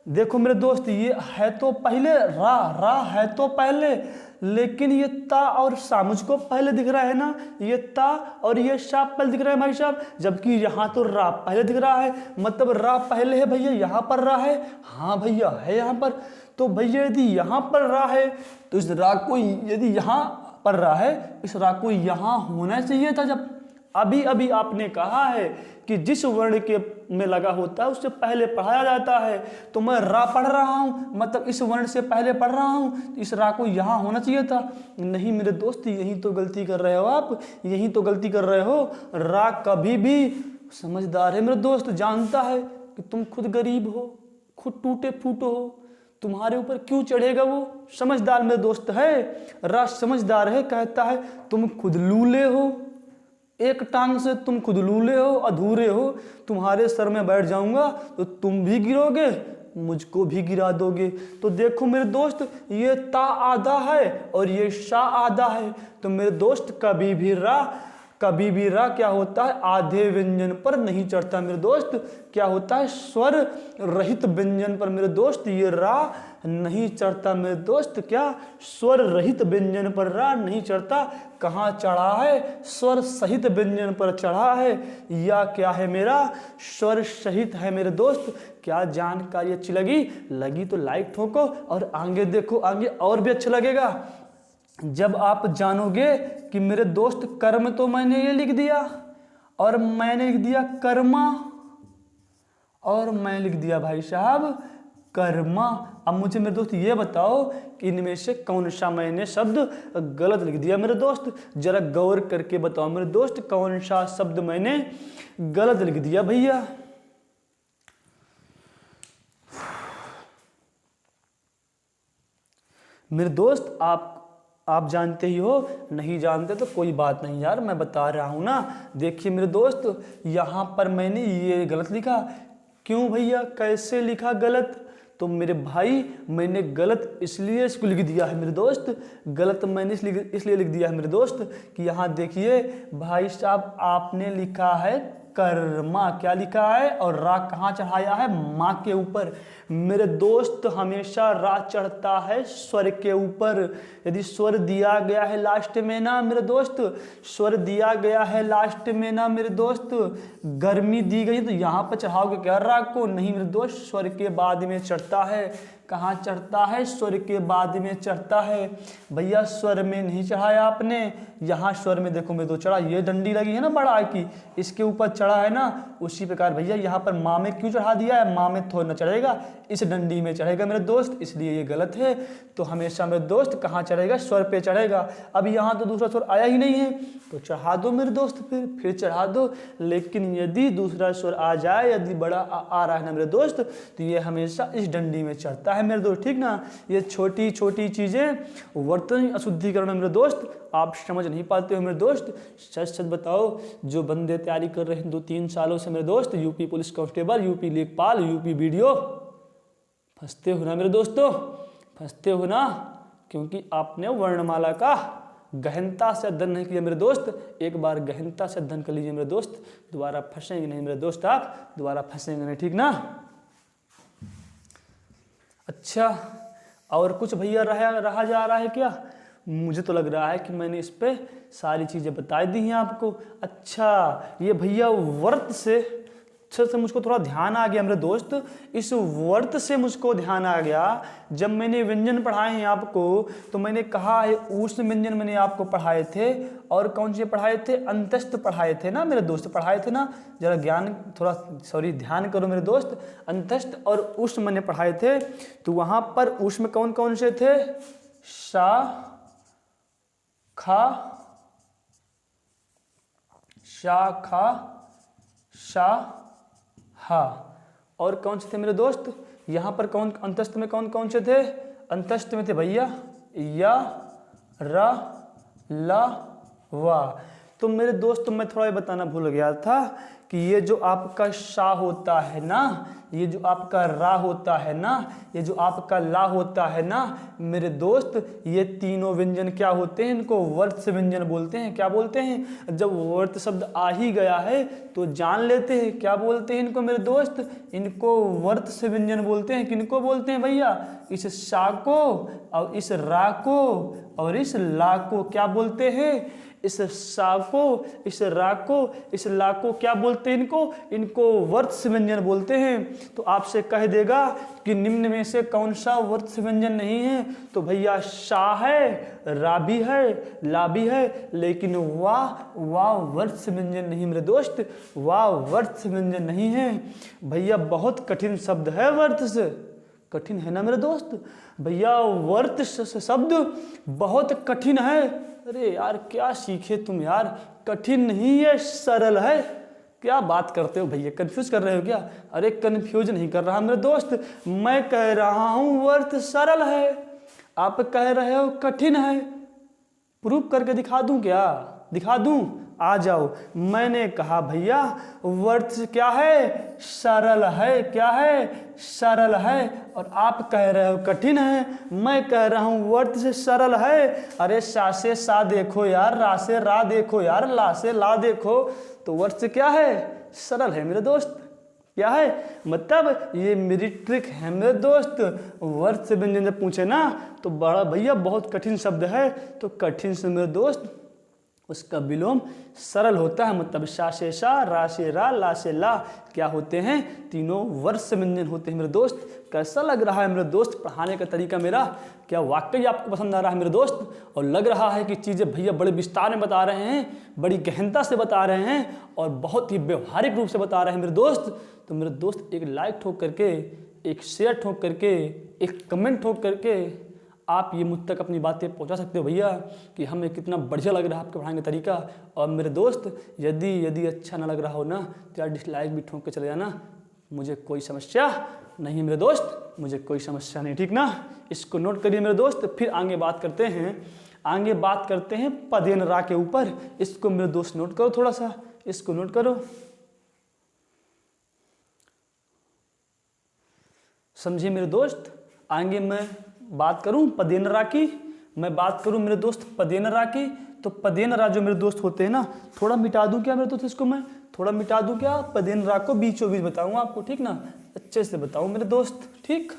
देखो मेरे दोस्त, ये है तो पहले रा है तो पहले, लेकिन ये ता और सा मुझको पहले दिख रहा है ना, ये ता और ये शा पहले दिख रहा है भाई साहब, जबकि यहाँ तो रा पहले दिख रहा है। मतलब रा पहले है भैया, यहाँ पर रा है, हाँ भैया है यहाँ पर। तो भैया यदि यहाँ पढ़ रहा है तो इस रा को यदि यहाँ पढ़ रहा है, इस रा को यहाँ होना चाहिए था। जब अभी अभी आपने कहा है कि जिस वर्ण के में लगा होता है उससे पहले पढ़ाया जाता है, तो मैं रा पढ़ रहा हूँ, मतलब इस वर्ण से पहले पढ़ रहा हूँ, इस रा को यहाँ होना चाहिए था। नहीं मेरे दोस्त, यही तो गलती कर रहे हो आप, यही तो गलती कर रहे हो। रा कभी भी, समझदार है मेरे दोस्त, जानता है कि तुम खुद गरीब हो, खुद टूटे फूटे हो, तुम्हारे ऊपर क्यों चढ़ेगा वो। समझदार मेरे दोस्त है, रा समझदार है, कहता है तुम खुद लूले हो, एक टांग से तुम खुद लूले हो, अधूरे हो, तुम्हारे सर में बैठ जाऊंगा तो तुम भी गिरोगे, मुझको भी गिरा दोगे। तो देखो मेरे दोस्त, ये ता आधा है और ये शा आधा है, तो मेरे दोस्त कभी भी रा क्या होता है, आधे व्यंजन पर नहीं चढ़ता मेरे दोस्त। क्या होता है, स्वर रहित व्यंजन पर मेरे दोस्त ये रा नहीं चढ़ता मेरे दोस्त। क्या, स्वर रहित व्यंजन पर रा नहीं चढ़ता। कहाँ चढ़ा है, स्वर सहित व्यंजन पर चढ़ा है, या क्या है मेरा, स्वर सहित है मेरे दोस्त। क्या जानकारी अच्छी लगी तो लाइक ठोको और आगे देखो, आगे और भी अच्छा लगेगा जब आप जानोगे कि मेरे दोस्त कर्म तो मैंने ये लिख दिया और मैंने लिख दिया कर्मा और मैं लिख दिया भाई साहब कर्मा। अब मुझे मेरे दोस्त ये बताओ कि इनमें से कौन सा मैंने शब्द गलत लिख दिया मेरे दोस्त, जरा गौर करके बताओ मेरे दोस्त, कौन सा शब्द मैंने गलत लिख दिया भैया। मेरे दोस्त आप जानते ही हो, नहीं जानते तो कोई बात नहीं यार, मैं बता रहा हूँ ना। देखिए मेरे दोस्त, यहाँ पर मैंने ये गलत लिखा। क्यों भैया, कैसे लिखा गलत? तो मेरे भाई मैंने गलत इसलिए इसको लिख दिया है मेरे दोस्त, गलत मैंने इसलिए लिख दिया है मेरे दोस्त कि यहाँ देखिए भाई साहब, आपने लिखा है कर्मा, क्या लिखा है, और रा कहाँ चढ़ाया है, माँ के ऊपर। मेरे दोस्त हमेशा रा चढ़ता है स्वर के ऊपर। यदि स्वर दिया गया है लास्ट में ना मेरे दोस्त, स्वर दिया गया है लास्ट में ना मेरे दोस्त, गर्मी दी गई तो यहाँ पर चढ़ाओगे क्या रा को? नहीं मेरे दोस्त, स्वर के बाद में चढ़ता है। कहाँ चढ़ता है? स्वर के बाद में चढ़ता है भैया, स्वर में नहीं चढ़ाया आपने। यहाँ स्वर में देखो मेरे दोस्त चढ़ा, ये डंडी लगी है ना बड़ा की, इसके ऊपर चढ़ा है ना। उसी प्रकार भैया यहाँ पर माँ में क्यों चढ़ा दिया है? माँ में थोड़ा ना चढ़ेगा, इस डंडी में चढ़ेगा मेरे दोस्त, इसलिए ये गलत है। तो हमेशा मेरे दोस्त कहाँ चढ़ेगा? स्वर पे चढ़ेगा। अब यहाँ तो दूसरा स्वर आया ही नहीं है, तो चढ़ा दो मेरे दोस्त, फिर चढ़ा दो। लेकिन यदि दूसरा स्वर आ जाए, यदि बड़ा आ रहा है ना मेरे दोस्त, तो ये हमेशा इस डंडी में चढ़ता है मेरे दोस्त, ठीक ना। ये छोटी छोटी चीज़ें वर्तन अशुद्धिकरण मेरे दोस्त, आप समझ नहीं पाते हो मेरे दोस्त। सच सच बताओ, जो बंदे तैयारी कर रहे हैं 2-3 सालों से मेरे दोस्त, यूपी पुलिस कांस्टेबल, यूपी लेखपाल, यूपी वीडियो, फंसते हो ना मेरे दोस्तों, फंसते हो ना, क्योंकि आपने वर्णमाला का गहनता से अध्ययन नहीं किया मेरे दोस्त। एक बार गहनता से अध्ययन कर लीजिए मेरे दोस्त, दोबारा फंसेंगे नहीं मेरे दोस्त, आप दोबारा फंसेंगे नहीं, ठीक ना। अच्छा, और कुछ भैया रहा जा रहा है क्या? मुझे तो लग रहा है कि मैंने इस पे सारी चीज़ें बता दी हैं आपको। अच्छा, ये भैया वर्त से मुझको थोड़ा ध्यान आ गया मेरे दोस्त, इस वर्त से मुझको ध्यान आ गया। जब मैंने व्यंजन पढ़ाए हैं आपको, तो मैंने कहा है ऊष्ण व्यंजन मैंने आपको पढ़ाए थे, और कौन से पढ़ाए थे? अंतस्थ पढ़ाए थे ना मेरे दोस्त, पढ़ाए थे ना। जरा ध्यान करो मेरे दोस्त, अंतस्थ और ऊष्ण मैंने पढ़ाए थे। तो वहाँ पर ऊष्ण कौन कौन से थे? शा, खा, शा, खा, शा, हाँ, और कौन से थे मेरे दोस्त? यहाँ पर कौन अंतस्थ में कौन से थे? अंतस्थ में थे भैया या, रा, ला, वा। तो मेरे दोस्त मैं थोड़ा ये बताना भूल गया था कि ये जो आपका शा होता है ना, ये जो आपका रा होता है ना, ये जो आपका ला होता है ना मेरे दोस्त, ये तीनों व्यंजन क्या होते हैं? इनको वर्त से व्यंजन बोलते हैं। क्या बोलते हैं? जब वर्त शब्द आ ही गया है तो जान लेते हैं, क्या बोलते हैं इनको मेरे दोस्त? इनको वर्त से व्यंजन बोलते हैं। किनको बोलते हैं भैया? इस शा को और इस रा को और इस ला को क्या बोलते हैं? इस सा को, इस रा को, इस ला को क्या बोलते हैं? इनको वर्त्स व्यंजन बोलते हैं। तो आपसे कह देगा कि निम्न में से कौन सा वर्त्स व्यंजन नहीं है? तो भैया शा है, रा भी है, ला भी है, लेकिन वाह वर्त्स व्यंजन नहीं मेरे दोस्त, वाह वर्त्स व्यंजन नहीं है। भैया बहुत कठिन शब्द है वर्त्स, कठिन है ना मेरे दोस्त? भैया वर्त शब्द बहुत कठिन है। अरे यार क्या सीखे तुम यार, कठिन नहीं है सरल है। क्या बात करते हो भैया, कंफ्यूज कर रहे हो क्या? अरे कंफ्यूज नहीं कर रहा मेरे दोस्त, मैं कह रहा हूं वर्त सरल है, आप कह रहे हो कठिन है। प्रूफ करके दिखा दूं क्या? दिखा दूं? आ जाओ। मैंने कहा भैया वर्त क्या है? सरल है। क्या है? सरल है। और आप कह रहे हो कठिन है, मैं कह रहा हूं वर्त से सरल है। अरे सा से सा देखो यार, रा से रा देखो यार, ला से ला देखो, तो वर्त से क्या है? सरल है मेरे दोस्त। क्या है? मतलब ये मेरी ट्रिक है मेरे दोस्त। वर्त से व्यंजन जब पूछे ना तो बड़ा भैया बहुत कठिन शब्द है, तो कठिन से मेरे दोस्त उसका विलोम सरल होता है। मतलब शा से शा, रा से रा, ला से ला क्या होते हैं? तीनों वर्ष व्यंजन होते हैं मेरे दोस्त। कैसा लग रहा है मेरे दोस्त पढ़ाने का तरीका मेरा? क्या वाकई आपको पसंद आ रहा है मेरे दोस्त? और लग रहा है कि चीज़ें भैया बड़े विस्तार में बता रहे हैं, बड़ी गहनता से बता रहे हैं और बहुत ही व्यवहारिक रूप से बता रहे हैं मेरे दोस्त। तो मेरे दोस्त एक लाइक ठोक करके, एक शेयर ठोक करके, एक कमेंट ठोक करके आप ये मुझ तक अपनी बातें पहुंचा सकते हो भैया कि हमें कितना बढ़िया लग रहा है आपके पढ़ाने का तरीका। और मेरे दोस्त यदि अच्छा ना लग रहा हो ना तो यार डिसलाइक भी ठोक के चले जाना, मुझे कोई समस्या नहीं मेरे दोस्त, मुझे कोई समस्या नहीं, ठीक ना? इसको नोट करिए मेरे दोस्त। फिर आगे बात करते हैं पदेन रा के ऊपर। इसको मेरे दोस्त नोट करो, थोड़ा सा इसको नोट करो, समझिए मेरे दोस्त। आगे मैं बात करूं पदेन रा की, मैं बात करूं मेरे दोस्त पदेन रा की, तो पदेन रा जो मेरे दोस्त होते हैं ना, थोड़ा मिटा दूं क्या मेरे दोस्त? इसको मैं थोड़ा मिटा दूं क्या? पदेन रा को बीचों बीच बताऊंगा आपको, ठीक ना? अच्छे से बताऊं मेरे दोस्त, ठीक?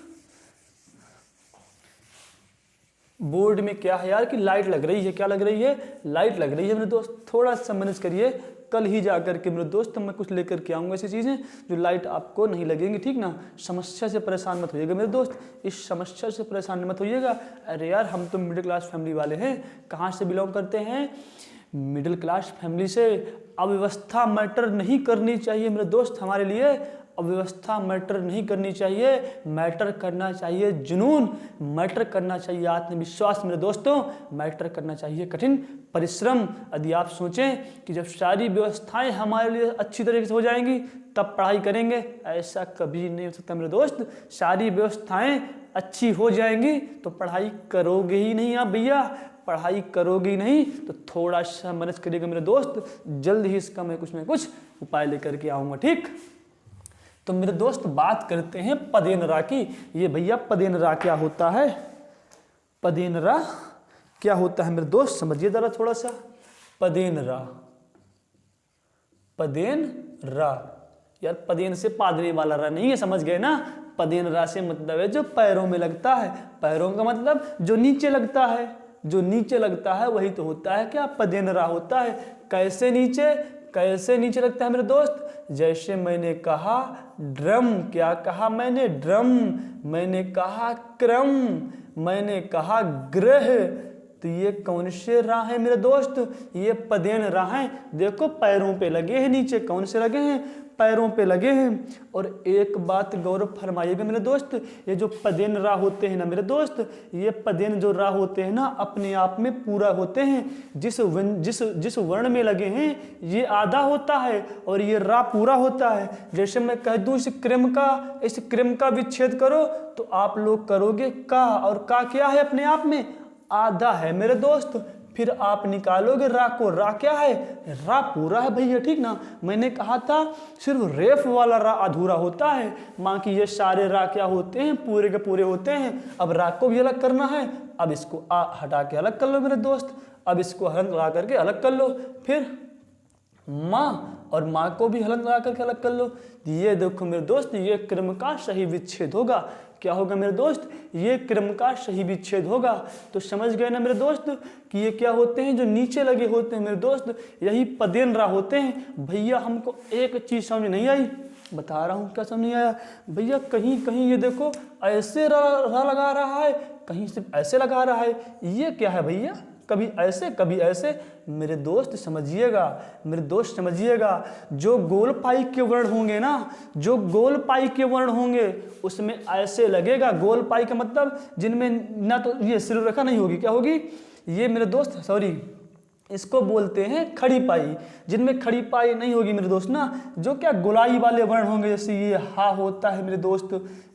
बोर्ड में क्या है यार कि लाइट लग रही है, क्या लग रही है? लाइट लग रही है मेरे दोस्त। थोड़ा सा मैनेज करिए, कल ही जा करके मेरे दोस्त मैं कुछ लेकर के आऊँगा ऐसी चीज़ें जो लाइट आपको नहीं लगेंगी, ठीक ना? समस्या से परेशान मत होइएगा मेरे दोस्त, इस समस्या से परेशान मत होइएगा। अरे यार हम तो मिडिल क्लास फैमिली वाले हैं। कहाँ से बिलोंग करते हैं? मिडिल क्लास फैमिली से। अव्यवस्था मैटर नहीं करनी चाहिए मेरे दोस्त हमारे लिए, अव्यवस्था मैटर नहीं करनी चाहिए, मैटर करना चाहिए जुनून, मैटर करना चाहिए आत्मविश्वास मेरे दोस्तों, मैटर करना चाहिए कठिन परिश्रम। यदि आप सोचें कि जब सारी व्यवस्थाएं हमारे लिए अच्छी तरीके से हो जाएंगी तब पढ़ाई करेंगे, ऐसा कभी नहीं हो सकता मेरे दोस्त। सारी व्यवस्थाएं अच्छी हो जाएंगी तो पढ़ाई करोगे ही नहीं आप भैया, पढ़ाई करोगे ही नहीं। तो थोड़ा सा मेहनत करिएगा मेरे दोस्त, जल्द ही इसका मैं कुछ ना कुछ उपाय लेकर के आऊँगा, ठीक? तो मेरे दोस्त बात करते हैं पदेन रा की। ये भैया पदेन रा क्या होता है? पदेन रा क्या होता है मेरे दोस्त समझिए जरा थोड़ा सा। पदेन रा, पदेन रा यार पदेन से पादने वाला रा नहीं है, समझ गए ना? पदेन रा से मतलब है जो पैरों में लगता है, पैरों का मतलब जो नीचे लगता है, जो नीचे लगता है वही तो होता है क्या? पदेन रा होता है। कैसे नीचे? कैसे नीचे लगता है मेरे दोस्त? जैसे मैंने कहा ड्रम, क्या कहा मैंने? ड्रम, मैंने कहा क्रम, मैंने कहा ग्रह। तो ये कौन से रा है मेरे दोस्त? ये पदेन रा है। देखो पैरों पे लगे हैं, नीचे कौन से लगे हैं? पैरों पे लगे हैं। और एक बात गौरव फरमाइएगा मेरे दोस्त, ये जो पदेन रा होते हैं ना मेरे दोस्त, ये पदेन जो रा होते हैं ना अपने आप में पूरा होते हैं। जिस वर्ण में लगे हैं ये आधा होता है और ये रा पूरा होता है। जैसे मैं कह दूं इस क्रम का विच्छेद करो तो आप लोग करोगे का, और का क्या है अपने आप में? आधा है मेरे दोस्त। फिर आप निकालोगे रा को, रा क्या है? रा पूरा है भैया, ठीक ना? मैंने कहा था सिर्फ रेफ वाला रा अधूरा होता है, बाकी ये सारे रा क्या होते हैं? पूरे के पूरे होते हैं। अब रा को भी अलग करना है, अब इसको हटा के अलग कर लो मेरे दोस्त, अब इसको हरण लगा करके अलग कर लो। फिर माँ और माँ को भी हलन लगा करके अलग कर लो। ये देखो मेरे दोस्त, ये क्रम का सही विच्छेद होगा। क्या होगा मेरे दोस्त? ये क्रम का सही विच्छेद होगा। तो समझ गए ना मेरे दोस्त कि ये क्या होते हैं, जो नीचे लगे होते हैं मेरे दोस्त, यही पदेन रा होते हैं। भैया हमको एक चीज़ समझ नहीं आई, बता रहा हूँ क्या समझ नहीं आया भैया। कहीं कहीं ये देखो ऐसे रा लगा रहा है, कहीं सिर्फ ऐसे लगा रहा है। ये क्या है भैया? कभी ऐसे कभी ऐसे। मेरे दोस्त समझिएगा, मेरे दोस्त समझिएगा, जो गोल पाई के वर्ण होंगे ना, जो गोल पाई के वर्ण होंगे उसमें ऐसे लगेगा। गोल पाई का मतलब जिनमें ना तो ये सिर रेखा नहीं होगी, क्या होगी ये मेरे दोस्त, सॉरी, इसको बोलते हैं खड़ी पाई। जिनमें खड़ी पाई नहीं होगी मेरे दोस्त ना, जो क्या गोलाई वाले वर्ण होंगे, जैसे ये हा होता है मेरे दोस्त,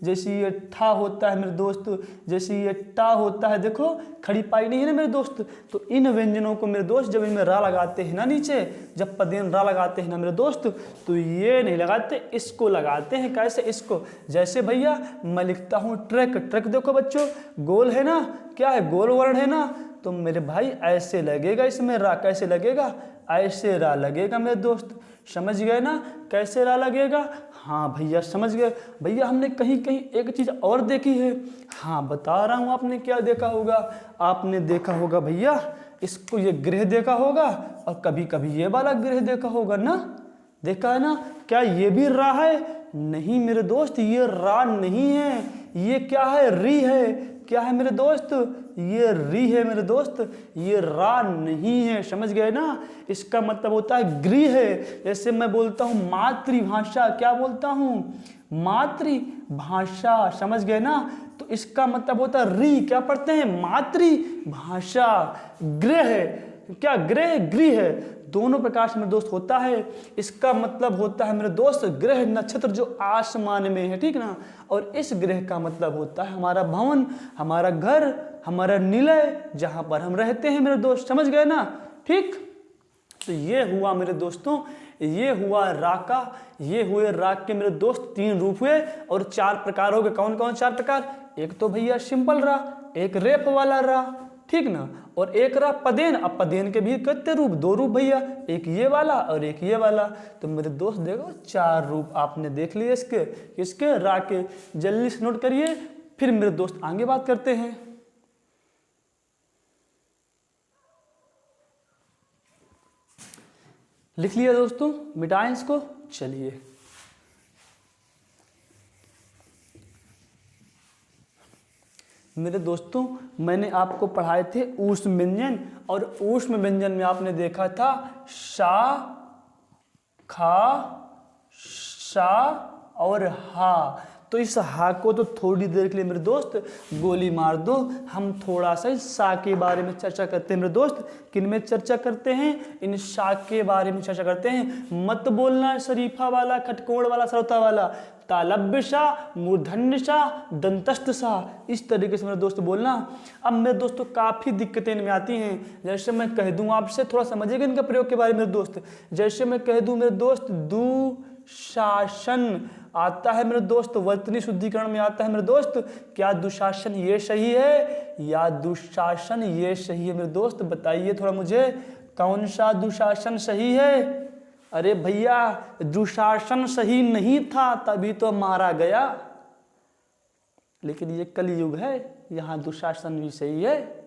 जैसे ये ठा होता है मेरे दोस्त, जैसे ये टा होता है, देखो खड़ी पाई नहीं है ना मेरे दोस्त। तो इन व्यंजनों को मेरे दोस्त जब इनमें रा लगाते हैं ना नीचे, जब पदेन रा लगाते हैं ना मेरे दोस्त, तो ये नहीं लगाते, इसको लगाते हैं। कैसे? इसको। जैसे भैया मैं लिखता हूँ ट्रक, ट्रक देखो बच्चों गोल है ना, क्या है, गोल वर्ण है ना, तो मेरे भाई ऐसे लगेगा, इसमें रा कैसे लगेगा, ऐसे रा लगेगा मेरे दोस्त। समझ गए ना कैसे रा लगेगा? हाँ भैया समझ गए। भैया हमने कहीं कहीं एक चीज़ और देखी है। हाँ बता रहा हूँ, आपने क्या देखा होगा? आपने देखा होगा भैया इसको, ये गृह देखा होगा, और कभी कभी ये वाला गृह देखा होगा ना, देखा है ना। क्या ये भी रा है? नहीं मेरे दोस्त, ये रा नहीं है, ये क्या है, री है। क्या है मेरे दोस्त? ये री है मेरे दोस्त, ये रा नहीं है। समझ गए ना? इसका मतलब होता है गृह है। जैसे मैं बोलता हूँ मातृभाषा, क्या बोलता हूँ? मातृभाषा। समझ गए ना? तो इसका मतलब होता है री, क्या पढ़ते हैं, मातृभाषा। गृह, क्या गृह, गृह है, दोनों प्रकार से मेरे दोस्त होता है। इसका मतलब होता है मेरे दोस्त ग्रह नक्षत्र जो आसमान में है, ठीक ना। और इस ग्रह का मतलब होता है हमारा भवन, हमारा घर, हमारा निलय, जहाँ पर हम रहते हैं मेरे दोस्त। समझ गए ना? ठीक। तो ये हुआ मेरे दोस्तों, ये हुआ रा का, ये हुए राग के मेरे दोस्त 3 रूप हुए और 4 प्रकार हो गए। कौन कौन 4 प्रकार? एक तो भैया सिंपल रा, एक रेफ वाला रा, ठीक ना, और एक रहा पदेन। अब पदेन के भी कितने रूप? 2 रूप भैया, एक ये वाला और एक ये वाला। तो मेरे दोस्त देखो 4 रूप आपने देख लिए इसके, किसके? रा के। जल्दी से नोट करिए, फिर मेरे दोस्त आगे बात करते हैं। लिख लिया दोस्तों, मिटाएं इसको। चलिए मेरे दोस्तों, मैंने आपको पढ़ाए थे ऊष्म व्यंजन, और ऊष्म व्यंजन में आपने देखा था शा, खा, शा और हा। तो इस हा को तो थोड़ी देर के लिए मेरे दोस्त गोली मार दो। हम थोड़ा सा इस शा के बारे में चर्चा करते हैं मेरे दोस्त। किन में चर्चा करते हैं? इन शा के बारे में चर्चा करते हैं। मत बोलना शरीफा वाला, खटकोड़ वाला, सरौता वाला, तालब्य सा, मूर्धन्य सा, दंतस्थ सा, इस तरीके से मेरे दोस्त बोलना। अब मेरे दोस्तों काफ़ी दिक्कतें इनमें आती हैं। जैसे मैं कह दूं आपसे, थोड़ा समझिएगा इनका प्रयोग के बारे में मेरे दोस्त। जैसे मैं कह दूं मेरे दोस्त दुशासन आता है मेरे दोस्त, वर्तनी शुद्धिकरण में आता है मेरे दोस्त। क्या दुशासन ये सही है या दुशासन ये सही है मेरे दोस्त? बताइए थोड़ा मुझे, कौन सा दुशासन सही है? अरे भैया दुशासन सही नहीं था, तभी तो मारा गया। लेकिन ये कलयुग है, यहाँ दुशासन भी सही है।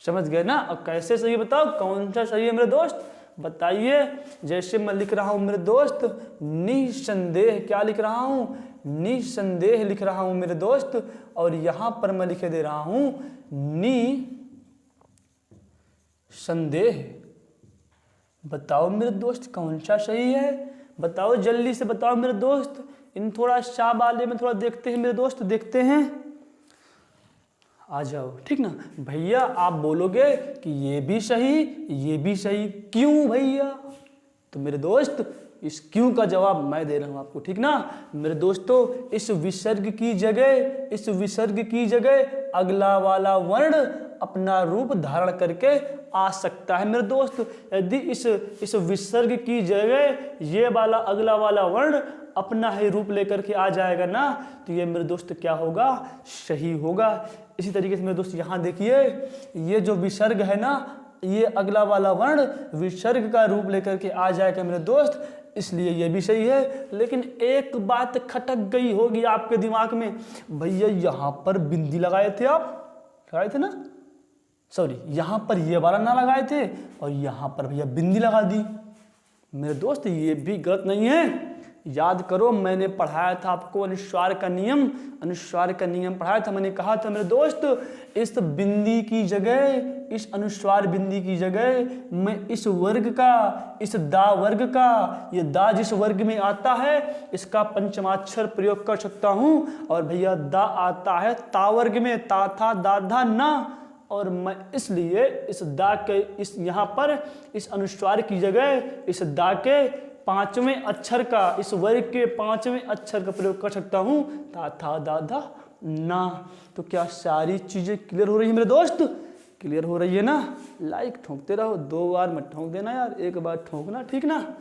समझ गए ना? और कैसे सही बताओ, कौन सा सही है मेरे दोस्त? बताइए। जैसे मैं लिख रहा हूं मेरे दोस्त निसंदेह, क्या लिख रहा हूं? निसंदेह लिख रहा हूं मेरे दोस्त। और यहां पर मैं लिखे दे रहा हूं निसंदेह। बताओ मेरे दोस्त कौन सा सही है? बताओ जल्दी से बताओ मेरे दोस्त। इन थोड़ा शा वाले में थोड़ा देखते हैं मेरे दोस्त, देखते हैं। आ जाओ, ठीक ना भैया। आप बोलोगे कि ये भी सही, ये भी सही, क्यों भैया? तो मेरे दोस्त इस क्यों का जवाब मैं दे रहा हूं आपको, ठीक ना मेरे दोस्तों। इस विसर्ग की जगह, इस विसर्ग की जगह अगला वाला वर्ण अपना रूप धारण करके आ सकता है मेरे दोस्त। यदि इस विसर्ग की जगह ये वाला अगला वाला वर्ण अपना ही रूप लेकर के आ जाएगा ना, तो ये मेरे दोस्त क्या होगा? सही होगा। इसी तरीके से मेरे दोस्त यहाँ देखिए, ये जो विसर्ग है ना, ये अगला वाला वर्ण विसर्ग का रूप लेकर के आ जाएगा मेरे दोस्त, इसलिए ये भी सही है। लेकिन एक बात खटक गई होगी आपके दिमाग में, भैया यहाँ पर बिंदी लगाए थे, आप लगाए थे ना, सॉरी यहाँ पर ये वाला ना लगाए थे और यहाँ पर भैया बिंदी लगा दी। मेरे दोस्त ये भी गलत नहीं है। याद करो मैंने पढ़ाया था आपको अनुस्वार का नियम, अनुस्वार का नियम पढ़ाया था। मैंने कहा था मेरे दोस्त इस बिंदी की जगह, इस अनुस्वार बिंदी की जगह मैं इस वर्ग का, इस दा वर्ग का, ये दा जिस वर्ग में आता है इसका पंचमाक्षर प्रयोग कर सकता हूँ। और भैया दा आता है ता वर्ग में, ता था दा धा ना, और मैं इसलिए इस दा के इस यहाँ पर इस अनुस्वार की जगह इस दा के पांचवें अक्षर का, इस वर्ग के पांचवें अक्षर का प्रयोग कर सकता हूँ, ता था दा धा ना। तो क्या सारी चीजें क्लियर हो रही है मेरे दोस्त? क्लियर हो रही है ना? लाइक ठोंकते रहो, 2 बार मत ठोंक देना यार, 1 बार ठोंकना, ठीक ना।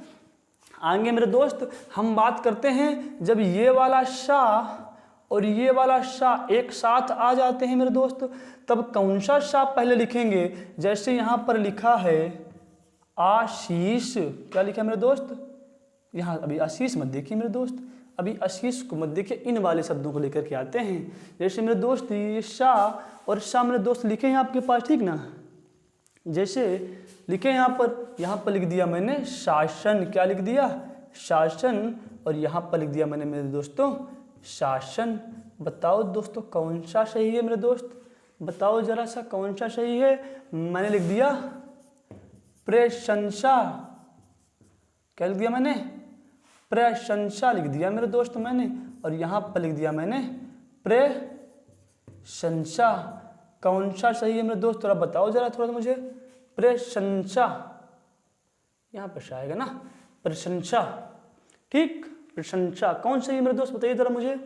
आगे मेरे दोस्त हम बात करते हैं जब ये वाला शा और ये वाला शा एक साथ आ जाते हैं मेरे दोस्त, तब कौन सा शा पहले लिखेंगे? जैसे यहाँ पर लिखा है आशीष, क्या लिखा है मेरे दोस्त? यहाँ अभी आशीष मत देखिए मेरे दोस्त, अभी आशीष को मत देखिए, इन वाले शब्दों को लेकर के आते हैं। जैसे मेरे दोस्त ये शा और शा मेरे दोस्त लिखे हैं आपके पास, ठीक ना। जैसे लिखे यहाँ पर लिख दिया मैंने शासन, क्या लिख दिया? शासन। और यहाँ पर लिख दिया मैंने मेरे दोस्तों शासन। बताओ दोस्तों कौन सा सही है मेरे दोस्त? बताओ जरा सा कौन सा सही है? मैंने लिख दिया प्रशंसा, क्या लिख दिया मैंने? प्रशंसा लिख दिया मेरे दोस्त मैंने, और यहाँ पर लिख दिया मैंने प्रशंसा। कौन सा सही है मेरे दोस्त? थोड़ा बताओ जरा थोड़ा मुझे। प्रशंसा, यहाँ पर आएगा ना प्रशंसा, ठीक। प्रशंसा कौन सही है मेरे दोस्त? बताइए जरा मुझे।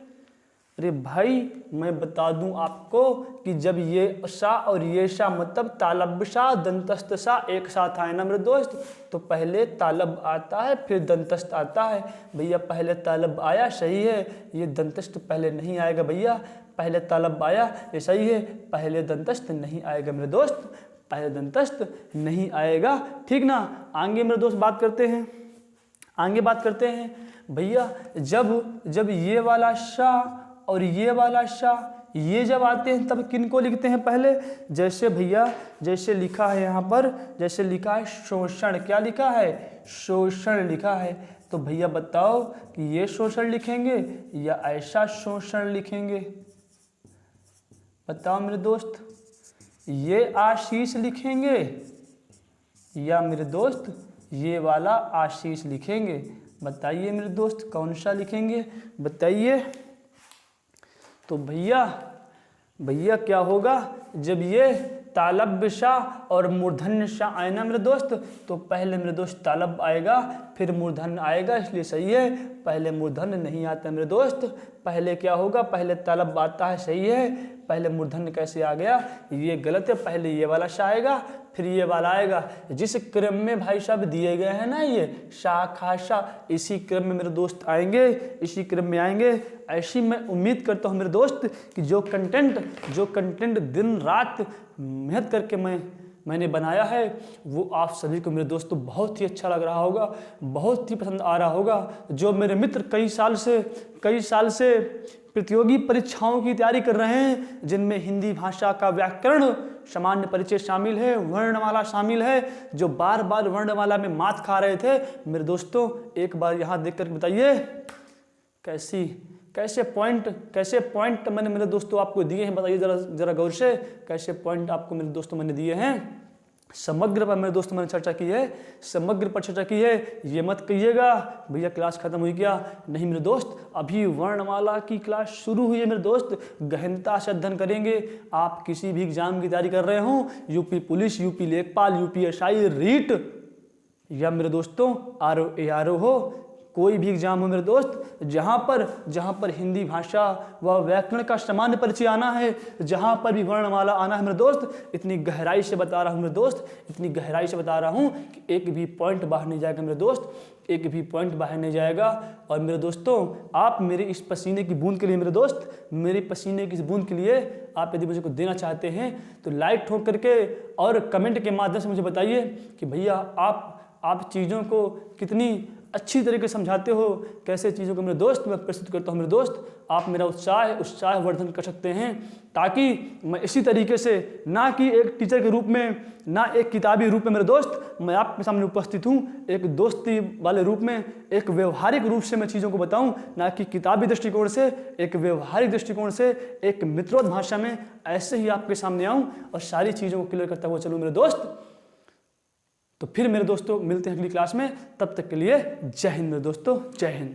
अरे भाई मैं बता दूं आपको कि जब ये सा और ये सा मतलब तालब सा दंतस्त सा एक साथ आए ना मेरे दोस्त, तो पहले तालब आता है फिर दंतस्त आता है। भैया पहले तालब आया, सही है। ये दंतस्त पहले नहीं आएगा भैया, पहले तालब आया, ये सही है। पहले दंतस्त नहीं आएगा मेरे दोस्त, पहले दंतस्त नहीं आएगा, ठीक ना। आगे मेरे दोस्त बात करते हैं, आगे बात करते हैं भैया जब ये वाला शा और ये वाला शा ये जब आते हैं तब किनको लिखते हैं पहले? जैसे भैया जैसे लिखा है यहाँ पर, जैसे लिखा है शोषण, क्या लिखा है? शोषण लिखा है। तो भैया बताओ कि ये शोषण लिखेंगे या ऐसा शोषण लिखेंगे? बताओ मेरे दोस्त, ये आशीष लिखेंगे या मेरे दोस्त ये वाला आशीष लिखेंगे? बताइए मेरे दोस्त कौन सा लिखेंगे? बताइए। तो भैया क्या होगा जब ये तालब शाह और मूर्धन्य शाह आए ना मेरे दोस्त, तो पहले मेरे दोस्त तालब आएगा फिर मूर्धन्य आएगा, इसलिए सही है। पहले मूर्धन्य नहीं आता मेरे दोस्त, पहले क्या होगा? पहले तालब आता है, सही है। पहले मूर्धन्य कैसे आ गया? ये गलत है। पहले ये वाला शाह आएगा फिर ये वाला आएगा। जिस क्रम में भाई साहब दिए गए हैं ना ये शाह खा शाह, इसी क्रम में मेरे दोस्त आएंगे, इसी क्रम में आएंगे। ऐसी मैं उम्मीद करता हूँ मेरे दोस्त कि जो कंटेंट दिन रात मेहनत करके मैंने बनाया है वो आप सभी को मेरे दोस्तों बहुत ही अच्छा लग रहा होगा, बहुत ही पसंद आ रहा होगा। जो मेरे मित्र कई साल से प्रतियोगी परीक्षाओं की तैयारी कर रहे हैं, जिनमें हिंदी भाषा का व्याकरण सामान्य परिचय शामिल है, वर्णमाला शामिल है, जो बार बार वर्णमाला में मात खा रहे थे, मेरे दोस्तों एक बार यहाँ देख कर बताइए कैसे पॉइंट मैंने मेरे दोस्तों आपको दिए हैं। बताइए जरा गौर से, कैसे पॉइंट आपको मेरे दोस्तों मैंने दिए हैं। समग्र पर मेरे दोस्तों मैंने चर्चा की है, समग्र पर चर्चा की है। ये मत कहिएगा भैया क्लास खत्म हुई क्या, नहीं मेरे दोस्त, अभी वर्णमाला की क्लास शुरू हुई है मेरे दोस्त। गहनता से अध्ययन करेंगे। आप किसी भी एग्जाम की तैयारी कर रहे हो, यूपी पुलिस, यूपी लेखपाल, यूपी एसआई, रीट, या मेरे दोस्तों आरओ एआरओ हो, कोई भी एग्जाम हो मेरे दोस्त, जहाँ पर हिंदी भाषा व व्याकरण का सामान्य परिचय आना है, जहाँ पर भी वर्णमाला आना है मेरे दोस्त, इतनी गहराई से बता रहा हूँ मेरे दोस्त, इतनी गहराई से बता रहा हूँ कि एक भी पॉइंट बाहर नहीं जाएगा मेरे दोस्त, एक भी पॉइंट बाहर नहीं जाएगा। और मेरे दोस्तों, आप मेरे इस पसीने की बूंद के लिए, मेरे दोस्त, मेरे पसीने की इस बूंद के लिए आप यदि मुझे को देना चाहते हैं तो लाइक ठोक करके और कमेंट के माध्यम से मुझे बताइए कि भैया आप चीज़ों को कितनी अच्छी तरीके से समझाते हो, कैसे चीज़ों को मेरे दोस्त मैं प्रस्तुत करता हूँ। मेरे दोस्त, आप मेरा उत्साह वर्धन कर सकते हैं, ताकि मैं इसी तरीके से, ना कि एक टीचर के रूप में, ना एक किताबी रूप में मेरे दोस्त, मैं आपके सामने उपस्थित हूँ एक दोस्ती वाले रूप में, एक व्यवहारिक रूप से मैं चीज़ों को बताऊँ, ना कि किताबी दृष्टिकोण से, एक व्यवहारिक दृष्टिकोण से, एक मित्रवत भाषा में ऐसे ही आपके सामने आऊँ और सारी चीज़ों को क्लियर करता हुआ चलूँ मेरे दोस्त। तो फिर मेरे दोस्तों मिलते हैं अगली क्लास में, तब तक के लिए जय हिंद मेरे दोस्तों, जय हिंद।